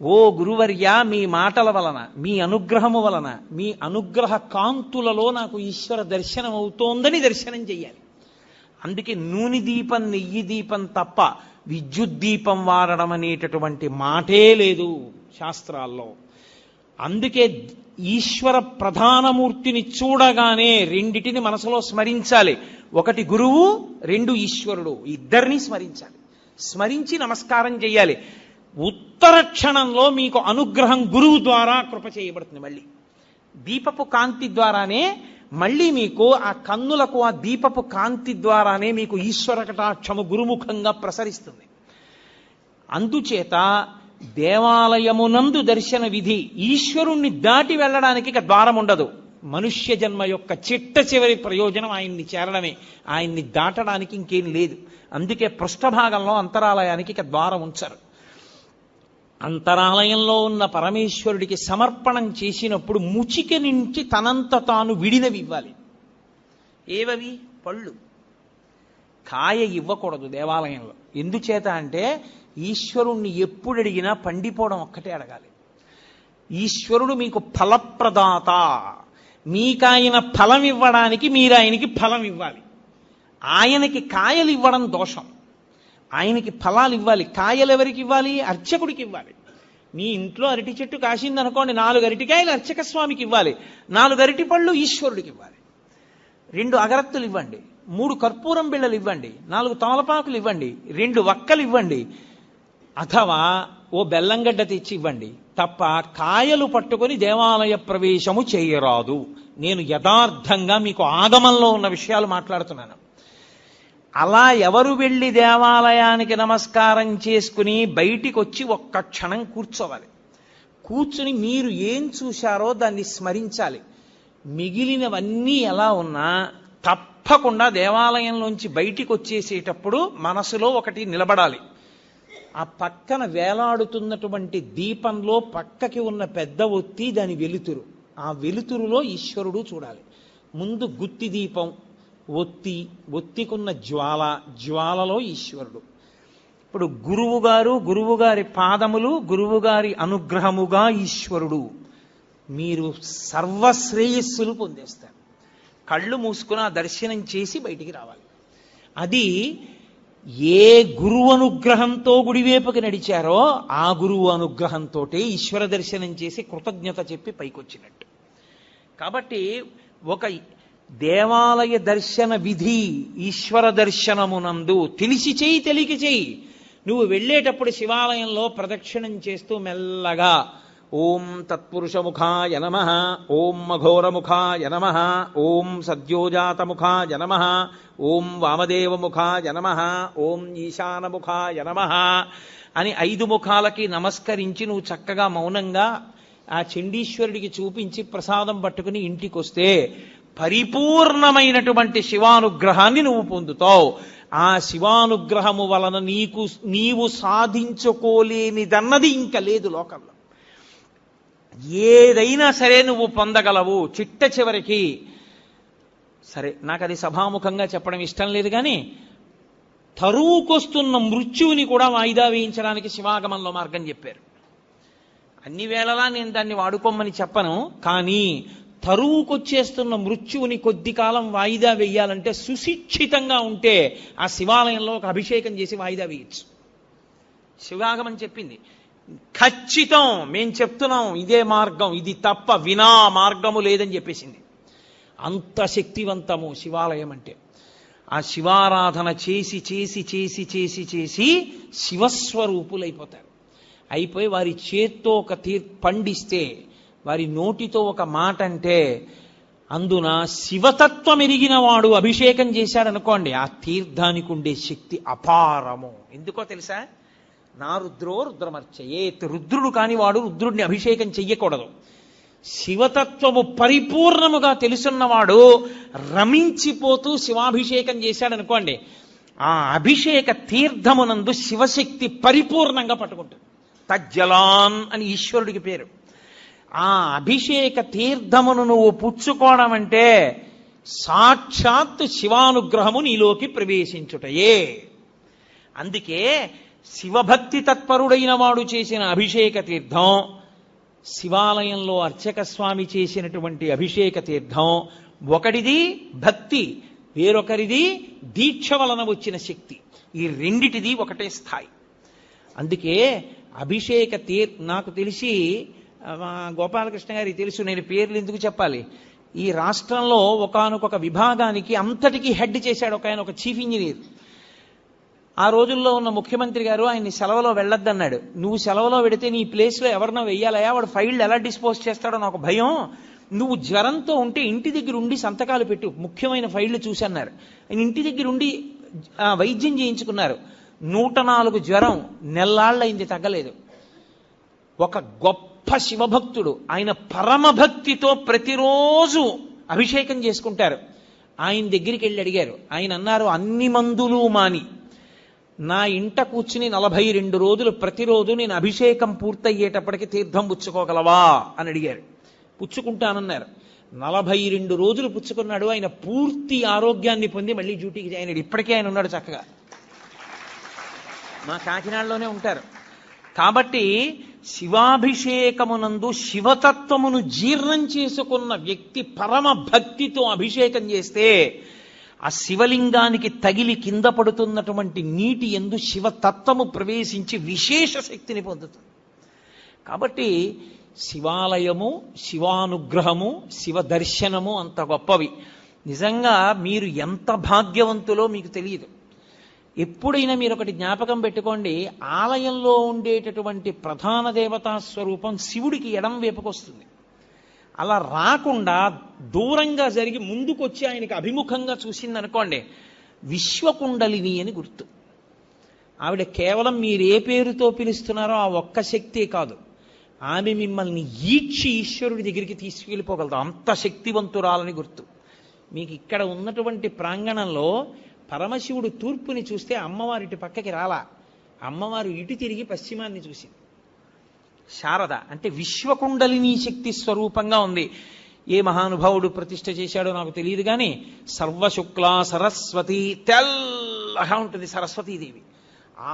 ఓ గురువర్య, మీ మాటల వలన, మీ అనుగ్రహము వలన, మీ అనుగ్రహ కాంతులలో నాకు ఈశ్వర దర్శనం అవుతోందని దర్శనం చెయ్యాలి. అందుకే నూనె దీపం, నెయ్యి దీపం తప్ప విద్యుత్ దీపం వాడడం అనేటటువంటి మాటే లేదు శాస్త్రాల్లో. అందుకే ఈశ్వర ప్రధానమూర్తిని చూడగానే రెండిటిని మనసులో స్మరించాలి. ఒకటి గురువు, 2 ఈశ్వరుడు, ఇద్దరిని స్మరించాలి. స్మరించి నమస్కారం చెయ్యాలి. ఉత్తర క్షణంలో మీకు అనుగ్రహం గురువు ద్వారా కృప చేయబడుతుంది. మళ్ళీ దీపపు కాంతి ద్వారానే మళ్ళీ మీకు ఆ కన్నులకు ఆ దీపపు కాంతి ద్వారానే మీకు ఈశ్వర కటాక్షము గురుముఖంగా ప్రసరిస్తుంది. అందుచేత దేవాలయమునందు దర్శన విధి, ఈశ్వరుణ్ణి దాటి వెళ్ళడానికి ఇక ద్వారం ఉండదు. మనుష్య జన్మ యొక్క చిట్ట చివరి ప్రయోజనం ఆయన్ని చేరడమే, ఆయన్ని దాటడానికి ఇంకేం లేదు. అందుకే పృష్ఠభాగంలో అంతరాలయానికి ఇక ద్వారం ఉంచరు. అంతరాలయంలో ఉన్న పరమేశ్వరుడికి సమర్పణం చేసినప్పుడు ముచిక నుంచి తనంత తాను విడినవి ఇవ్వాలి. ఏవవి? పళ్ళు. కాయ ఇవ్వకూడదు దేవాలయంలో. ఎందుచేత అంటే ఈశ్వరుణ్ణి ఎప్పుడు అడిగినా పండిపోవడం ఒక్కటే అడగాలి. ఈశ్వరుడు మీకు ఫలప్రదాత, మీకాయన ఫలం ఇవ్వడానికి మీరు ఆయనకి ఫలం ఇవ్వాలి. ఆయనకి కాయలు ఇవ్వడం దోషం, ఆయనకి ఫలాలు ఇవ్వాలి. కాయలు ఎవరికి ఇవ్వాలి? అర్చకుడికి ఇవ్వాలి. మీ ఇంట్లో అరటి చెట్టు కాసిందనుకోండి, 4 అరటికాయలు అర్చక స్వామికి ఇవ్వాలి, 4 అరటి పళ్ళు ఈశ్వరుడికి ఇవ్వాలి. 2 అగరత్తులు ఇవ్వండి, 3 కర్పూరం బిళ్ళలు ఇవ్వండి, 4 తమలపాకులు ఇవ్వండి, 2 వక్కలు ఇవ్వండి, అథవా ఓ బెల్లంగడ్డ తెచ్చి ఇవ్వండి. తప్ప కాయలు పట్టుకొని దేవాలయ ప్రవేశము చేయరాదు. నేను యథార్థంగా మీకు ఆగమంలో ఉన్న విషయాలు మాట్లాడుతున్నాను. అలా ఎవరు వెళ్ళి దేవాలయానికి నమస్కారం చేసుకుని బయటికి వచ్చి ఒక్క క్షణం కూర్చోవాలి. కూర్చుని మీరు ఏం చూశారో దాన్ని స్మరించాలి. మిగిలినవన్నీ ఎలా ఉన్నా తప్పకుండా దేవాలయంలోంచి బయటికి వచ్చేసేటప్పుడు మనసులో ఒకటి నిలబడాలి. ఆ పక్కన వేలాడుతున్నటువంటి దీపంలో పక్కకి ఉన్న పెద్ద ఒత్తి దాని వెలుతురు, ఆ వెలుతురులో ఈశ్వరుడు చూడాలి. ముందు గుత్తి దీపం, ఒత్తికున్న జ్వాలలో ఈశ్వరుడు. ఇప్పుడు గురువుగారి పాదములు, గురువుగారి అనుగ్రహముగా ఈశ్వరుడు. మీరు సర్వశ్రేయస్సులు పొందేస్తారు. కళ్ళు మూసుకుని ఆ దర్శనం చేసి బయటికి రావాలి. అది ఏ గురువు అనుగ్రహంతో గుడివేపుకి నడిచారో ఆ గురువు అనుగ్రహంతో ఈశ్వర దర్శనం చేసి కృతజ్ఞత చెప్పి పైకొచ్చినట్టు. కాబట్టి ఒక దేవాలయ దర్శన విధి ఈశ్వర దర్శనమునందు తెలిసి చేయి, తెలియక చేయి. నువ్వు వెళ్ళేటప్పుడు శివాలయంలో ప్రదక్షిణం చేస్తూ మెల్లగా ఓం తత్పురుషముఖాయ నమః, ఓం అఘోరముఖాయ నమః, ఓం సద్యోజాతముఖాయ నమః, ఓం వామదేవముఖాయ నమః, ఓం ఈశానముఖాయ నమః అని 5 ముఖాలకి నమస్కరించి నువ్వు చక్కగా మౌనంగా ఆ చండీశ్వరుడికి చూపించి ప్రసాదం పట్టుకుని ఇంటికి వస్తే పరిపూర్ణమైనటువంటి శివానుగ్రహాన్ని నువ్వు పొందుతావు. ఆ శివానుగ్రహము వలన నీవు సాధించుకోలేనిదన్నది ఇంకా లేదు లోకంలో. ఏదైనా సరే నువ్వు పొందగలవు. చిట్ట చివరికి సరే, నాకు అది సభాముఖంగా చెప్పడం ఇష్టం లేదు, కానీ తరువుకొస్తున్న మృత్యువుని కూడా వాయిదా వేయించడానికి శివాగమంలో మార్గం చెప్పారు. అన్ని వేళలా నేను దాన్ని వాడుకోమని చెప్పను, కానీ తరువుకొచ్చేస్తున్న మృత్యువుని కొద్ది కాలం వాయిదా వేయాలంటే సుశిక్షితంగా ఉంటే ఆ శివాలయంలో ఒక అభిషేకం చేసి వాయిదా వేయచ్చు. శివాగమని చెప్పింది. ఖచ్చితం, మేం చెప్తున్నాం ఇదే మార్గం, ఇది తప్ప వినా మార్గము లేదని చెప్పేసింది. అంత శక్తివంతము శివాలయం అంటే. ఆ శివారాధన చేసి చేసి చేసి చేసి చేసి శివస్వరూపులైపోతారు. అయిపోయి వారి చేత్తో ఒక పండిస్తే, వారి నోటితో ఒక మాట అంటే, అందున శివతత్వం ఎరిగిన వాడు అభిషేకం చేశాడనుకోండి, ఆ తీర్థానికి ఉండే శక్తి అపారము. ఎందుకో తెలుసా? నా రుద్రో రుద్రమర్చయేత్. రుద్రుడు కాని వాడు రుద్రుడిని అభిషేకం చెయ్యకూడదు. శివతత్వము పరిపూర్ణముగా తెలుసున్నవాడు రమించిపోతూ శివాభిషేకం చేశాడనుకోండి, ఆ అభిషేక తీర్థమునందు శివశక్తి పరిపూర్ణంగా పట్టుకుంటుంది. తజ్జలాన్ అని ఈశ్వరుడికి పేరు. ఆ అభిషేక తీర్థమును నువ్వు పుచ్చుకోవడం అంటే సాక్షాత్ శివానుగ్రహము నీలోకి ప్రవేశించుటయే. అందుకే శివభక్తి తత్పరుడైన వాడు చేసిన అభిషేక తీర్థం, శివాలయంలో అర్చక స్వామి చేసినటువంటి అభిషేక తీర్థం, ఒకటిది భక్తి, వేరొకరిది దీక్ష వలన వచ్చిన శక్తి. ఈ రెండిటిది ఒకటే స్థాయి. అందుకే అభిషేక నాకు తెలిసి గోపాలకృష్ణ గారికి తెలుసు, నేను పేర్లు ఎందుకు చెప్పాలి. ఈ రాష్ట్రంలో ఒకానొక విభాగానికి అంతటికీ హెడ్ చేశాడు ఒక చీఫ్ ఇంజనీర్. ఆ రోజుల్లో ఉన్న ముఖ్యమంత్రి గారు ఆయన్ని సెలవులో వెళ్ళొద్దన్నాడు. నువ్వు సెలవులో పెడితే నీ ప్లేస్లో ఎవరినో వెయ్యాలయా, వాడు ఫైళ్ళు ఎలా డిస్పోజ్ చేస్తాడో నాకు భయం, నువ్వు జ్వరంతో ఉంటే ఇంటి దగ్గర ఉండి సంతకాలు పెట్టు, ముఖ్యమైన ఫైళ్లు చూసన్నారు. ఆయన ఇంటి దగ్గర ఉండి వైద్యం చేయించుకున్నారు. 104 జ్వరం, నెల్లాళ్ళైంది, తగ్గలేదు. ఒక గొప్ప శివభక్తుడు, ఆయన పరమభక్తితో ప్రతిరోజు అభిషేకం చేసుకుంటారు. ఆయన దగ్గరికి వెళ్ళి అడిగారు. ఆయన అన్నారు, అన్ని మందులు మాని నా ఇంట కూర్చుని 42 రోజులు ప్రతిరోజు నేను అభిషేకం పూర్తయ్యేటప్పటికి తీర్థం పుచ్చుకోగలవా అని అడిగారు. పుచ్చుకుంటానన్నారు. 42 రోజులు పుచ్చుకున్నాడు. ఆయన పూర్తి ఆరోగ్యాన్ని పొంది మళ్ళీ డ్యూటీకి జాయిన్ అయ్యాడు. ఇప్పటికే ఆయన ఉన్నాడు చక్కగా, మా కాకినాడలోనే ఉంటారు. కాబట్టి శివాభిషేకమునందు శివతత్వమును జీర్ణం చేసుకున్న వ్యక్తి పరమ భక్తితో అభిషేకం చేస్తే ఆ శివలింగానికి తగిలి కింద పడుతున్నటువంటి నీటి యందు శివతత్వము ప్రవేశించి విశేష శక్తిని పొందుతుంది. కాబట్టి శివాలయము, శివానుగ్రహము, శివ దర్శనము అంత గొప్పవి. నిజంగా మీరు ఎంత భాగ్యవంతులో మీకు తెలియదు. ఎప్పుడైనా మీరు ఒకటి జ్ఞాపకం పెట్టుకోండి, ఆలయంలో ఉండేటటువంటి ప్రధాన దేవతా స్వరూపం శివుడికి ఎడం వైపుకొస్తుంది. అలా రాకుండా దూరంగా జరిగి ముందుకొచ్చి ఆయనకి అభిముఖంగా చూసిందనుకోండి, విశ్వకుండలిని అని గుర్తు. ఆవిడ కేవలం మీరు ఏ పేరుతో పిలుస్తున్నారో ఆ ఒక్క శక్తే కాదు, ఆమె మిమ్మల్ని ఈడ్చి ఈశ్వరుడి దగ్గరికి తీసుకెళ్ళిపోగలదు, అంత శక్తివంతురాలని గుర్తు. మీకు ఇక్కడ ఉన్నటువంటి ప్రాంగణంలో పరమశివుడు తూర్పుని చూస్తే అమ్మవారు ఇటు పక్కకి రాలా, అమ్మవారు ఇటు తిరిగి పశ్చిమాన్ని చూసింది. శారద అంటే విశ్వకుండలిని శక్తి స్వరూపంగా ఉంది. ఏ మహానుభావుడు ప్రతిష్ఠ చేశాడో నాకు తెలియదు కానీ సర్వశుక్ల సరస్వతి, తెల్లగా ఉంటుంది సరస్వతీదేవి.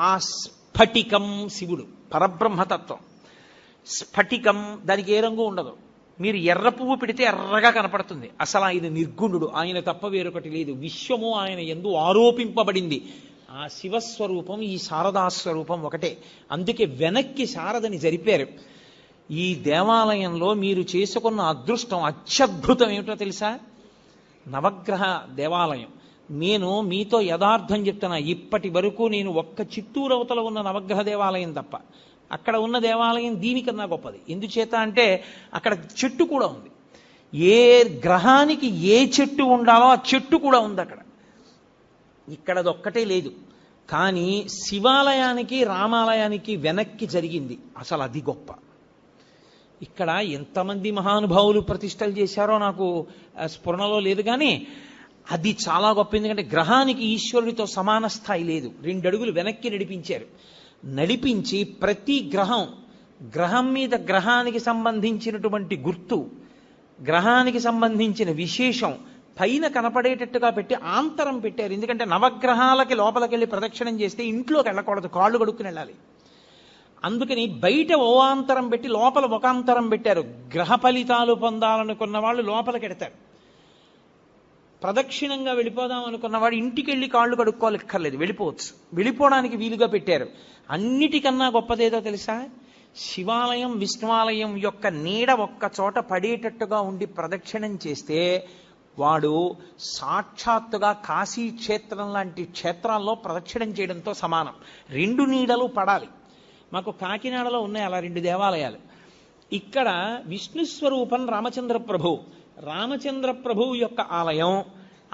ఆ స్ఫటికం శివుడు పరబ్రహ్మతత్వం. స్ఫటికం దానికి ఏ రంగు ఉండదు, మీరు ఎర్ర పువ్వు పెడితే ఎర్రగా కనపడుతుంది. అసలు ఆయన నిర్గుణుడు, ఆయన తప్ప వేరొకటి లేదు. విశ్వము ఆయన యందు ఆరోపింపబడింది. ఆ శివస్వరూపం ఈ శారదాస్వరూపం ఒకటే. అందుకే వెనక్కి శారదని జరిపారు. ఈ దేవాలయంలో మీరు చేసుకున్న అదృష్టం అత్యద్భుతం ఏమిటో తెలుసా? నవగ్రహ దేవాలయం. నేను మీతో యథార్థం చెప్తున్నా, ఇప్పటి వరకు నేను ఒక్క చిత్తూరు అవతల ఉన్న నవగ్రహ దేవాలయం తప్ప అక్కడ ఉన్న దేవాలయం దీనికన్నా గొప్పది. ఎందుచేత అంటే అక్కడ చెట్టు కూడా ఉంది. ఏ గ్రహానికి ఏ చెట్టు ఉండాలో ఆ చెట్టు కూడా ఉంది అక్కడ. ఇక్కడదొక్కటే లేదు. కానీ శివాలయానికి రామాలయానికి వెనక్కి జరిగింది, అసలు అది గొప్ప. ఇక్కడ ఎంతమంది మహానుభావులు ప్రతిష్టలు చేశారో నాకు స్ఫురణలో లేదు, కానీ అది చాలా గొప్ప. ఎందుకంటే గ్రహానికి ఈశ్వరుడితో సమాన స్థాయి లేదు. 2 అడుగులు వెనక్కి నడిపించారు. నడిపించి ప్రతి గ్రహం మీద గ్రహానికి సంబంధించినటువంటి గుర్తు, గ్రహానికి సంబంధించిన విశేషం పైన కనపడేటట్టుగా పెట్టి ఆంతరం పెట్టారు. ఎందుకంటే నవగ్రహాలకి లోపలికి వెళ్ళి ప్రదక్షిణం చేస్తే ఇంట్లోకి వెళ్ళకూడదు, కాళ్ళు కడుక్కుని వెళ్ళాలి. అందుకని బయట ఓ ఆంతరం పెట్టి లోపల ఒక ఆంతరం పెట్టారు. గ్రహ ఫలితాలు పొందాలనుకున్న వాళ్ళు లోపలికి ఎడతారు. ప్రదక్షిణంగా వెళ్ళిపోదాం అనుకున్నవాడు ఇంటికి వెళ్ళి కాళ్ళు కడుక్కోలేక్కర్లేదు, వెళ్ళిపోవచ్చు. వెళ్ళిపోవడానికి వీలుగా పెట్టారు. అన్నిటికన్నా గొప్పదేదో తెలుసా? శివాలయం విష్ణువాలయం యొక్క నీడ ఒక్క చోట పడేటట్టుగా ఉండి ప్రదక్షిణం చేస్తే వాడు సాక్షాత్తుగా కాశీ క్షేత్రం లాంటి క్షేత్రాల్లో ప్రదక్షిణం చేయడంతో సమానం. 2 నీడలు పడాలి. మాకు కాకినాడలో ఉన్నాయి అలా 2 దేవాలయాలు. ఇక్కడ విష్ణు స్వరూపం రామచంద్ర ప్రభు, రామచంద్ర ప్రభువు యొక్క ఆలయం,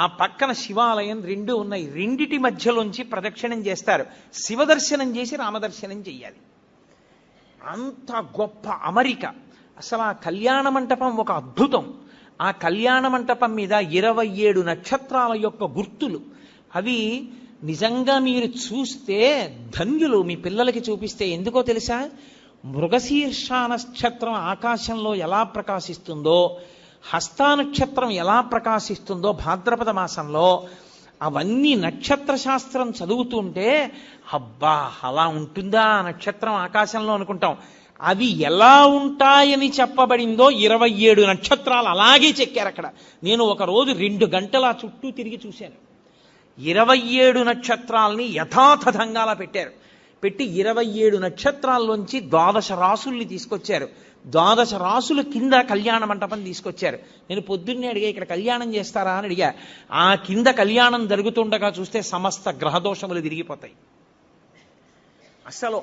ఆ పక్కన శివాలయం 2 ఉన్నాయి. రెండిటి మధ్యలోంచి ప్రదక్షిణం చేస్తారు. శివదర్శనం చేసి రామదర్శనం చెయ్యాలి. అంత గొప్ప అమరిక. అసలు ఆ కళ్యాణ మంటపం ఒక అద్భుతం. ఆ కళ్యాణ మంటపం మీద 27 నక్షత్రాల యొక్క గుర్తులు. అవి నిజంగా మీరు చూస్తే ధన్యులు. మీ పిల్లలకి చూపిస్తే ఎందుకో తెలుసా? మృగశీర్ష నక్షత్రం ఆకాశంలో ఎలా ప్రకాశిస్తుందో, హస్తా నక్షత్రం ఎలా ప్రకాశిస్తుందో భాద్రపద మాసంలో, అవన్నీ నక్షత్ర శాస్త్రం చదువుతుంటే అబ్బా అలా ఉంటుందా నక్షత్రం ఆకాశంలో అనుకుంటాం. అవి ఎలా ఉంటాయని చెప్పబడిందో 27 నక్షత్రాలు అలాగే చెక్కారు అక్కడ. నేను ఒకరోజు 2 గంటల చుట్టూ తిరిగి చూశాను. 27 నక్షత్రాలని యథాతథంగా అలా పెట్టారు. పెట్టి 27 నక్షత్రాల్లోంచి 12 రాసుల్ని తీసుకొచ్చారు. 12 రాసుల కింద కళ్యాణ మంటపం తీసుకొచ్చారు. నేను పొద్దున్నే అడిగా, ఇక్కడ కళ్యాణం చేస్తారా అని అడిగా. ఆ కింద కళ్యాణం జరుగుతుండగా చూస్తే సమస్త గ్రహదోషములు తిరిగిపోతాయి. అసలు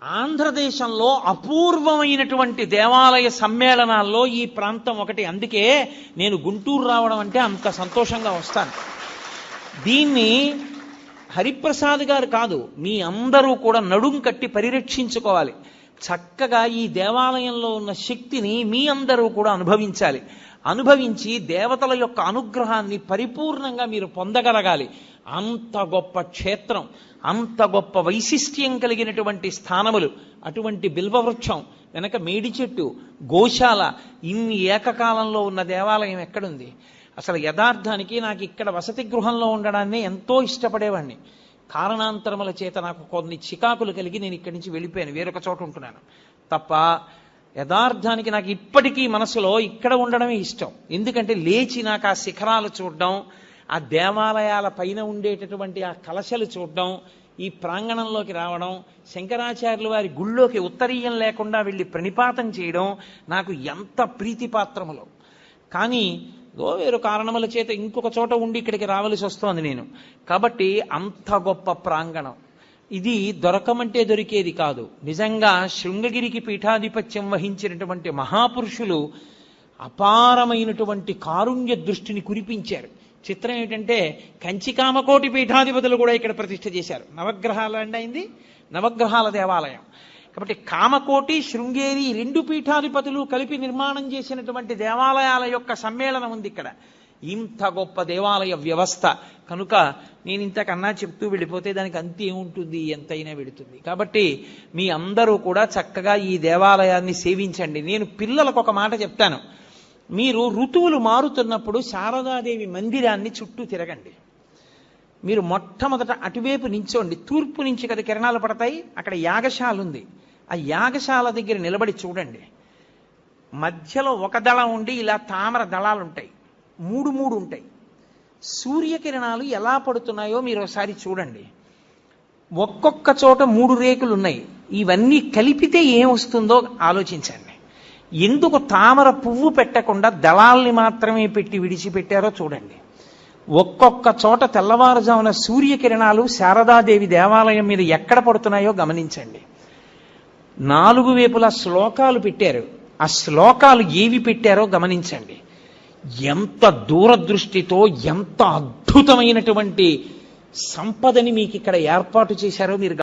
ఆంధ్రదేశంలో అపూర్వమైనటువంటి దేవాలయ సమ్మేళనాల్లో ఈ ప్రాంతం ఒకటి. అందుకే నేను గుంటూరు రావడం అంటే అంత సంతోషంగా వస్తాను. దీన్ని హరిప్రసాద్ గారు కాదు, మీ అందరూ కూడా నడుం కట్టి పరిరక్షించుకోవాలి. చక్కగా ఈ దేవాలయంలో ఉన్న శక్తిని మీ అందరూ కూడా అనుభవించాలి. అనుభవించి దేవతల యొక్క అనుగ్రహాన్ని పరిపూర్ణంగా మీరు పొందగలగాలి. అంత గొప్ప క్షేత్రం, అంత గొప్ప వైశిష్ట్యం కలిగినటువంటి స్థానములు. అటువంటి బిల్వవృక్షం వెనక మేడి చెట్టు, గోశాల, ఇన్ని ఏకకాలంలో ఉన్న దేవాలయం ఎక్కడుంది? అసలు యథార్థానికి నాకు ఇక్కడ వసతి గృహంలో ఉండడాన్ని ఎంతో ఇష్టపడేవాడిని. కారణాంతరముల చేత నాకు కొన్ని చికాకులు కలిగి నేను ఇక్కడి నుంచి వెళ్ళిపోయాను, వేరొక చోట ఉంటున్నాను తప్ప. యథార్థానికి నాకు ఇప్పటికీ మనసులో ఇక్కడ ఉండడమే ఇష్టం. ఎందుకంటే లేచి నాకు ఆ శిఖరాలు చూడడం, ఆ దేవాలయాల పైన ఉండేటటువంటి ఆ కలశలు చూడడం, ఈ ప్రాంగణంలోకి రావడం, శంకరాచార్యుల వారి గుళ్ళోకి ఉత్తరీయం లేకుండా వెళ్ళి ప్రణిపాతం చేయడం నాకు ఎంత ప్రీతిపాత్రములో. కానీ వేరు కారణముల చేత ఇంకొక చోట ఉండి ఇక్కడికి రావలసి వస్తోంది నేను. కాబట్టి అంత గొప్ప ప్రాంగణం ఇది. దొరకమంటే దొరికేది కాదు. నిజంగా శృంగగిరికి పీఠాధిపత్యం వహించినటువంటి మహాపురుషులు అపారమైనటువంటి కారుణ్య దృష్టిని కురిపించారు. చిత్రం ఏమిటంటే కంచికామకోటి పీఠాధిపతులు కూడా ఇక్కడ ప్రతిష్ఠ చేశారు. నవగ్రహాలు అండి అయింది, నవగ్రహాల దేవాలయం. కాబట్టి కామకోటి, శృంగేరి రెండు పీఠాధిపతులు కలిపి నిర్మాణం చేసినటువంటి దేవాలయాల యొక్క సమ్మేళనం ఉంది ఇక్కడ. ఇంత గొప్ప దేవాలయ వ్యవస్థ కనుక నేను ఇంతకన్నా చెప్తూ వెళ్ళిపోతే దానికి అంత ఏముంటుంది, ఎంతైనా వెళుతుంది. కాబట్టి మీ అందరూ కూడా చక్కగా ఈ దేవాలయాన్ని సేవించండి. నేను పిల్లలకు ఒక మాట చెప్తాను. మీరు ఋతువులు మారుతున్నప్పుడు శారదాదేవి మందిరాన్ని చుట్టూ తిరగండి. మీరు మొట్టమొదట అటువైపు నించోండి. తూర్పు నుంచి కదా కిరణాలు పడతాయి. అక్కడ యాగశాల ఉంది. ఆ యాగశాల దగ్గర నిలబడి చూడండి. మధ్యలో ఒక దళం ఉండి ఇలా తామర దళాలు ఉంటాయి, మూడు మూడు ఉంటాయి. సూర్యకిరణాలు ఎలా పడుతున్నాయో మీరు ఒకసారి చూడండి. ఒక్కొక్క చోట 3 రేకులు ఉన్నాయి. ఇవన్నీ కలిపితే ఏమొస్తుందో ఆలోచించండి. ఎందుకు తామర పువ్వు పెట్టకుండా దళాల్ని మాత్రమే పెట్టి విడిచిపెట్టారో చూడండి. ఒక్కొక్క చోట తెల్లవారుజామున సూర్యకిరణాలు శారదాదేవి దేవాలయం మీద ఎక్కడ పడుతున్నాయో గమనించండి. 4 వైపులా శ్లోకాలు పెట్టారు. ఆ శ్లోకాలు ఏవి పెట్టారో గమనించండి. ఎంత దూరదృష్టితో, ఎంత అద్భుతమైనటువంటి సంపదని మీకు ఇక్కడ ఏర్పాటు చేశారో మీరు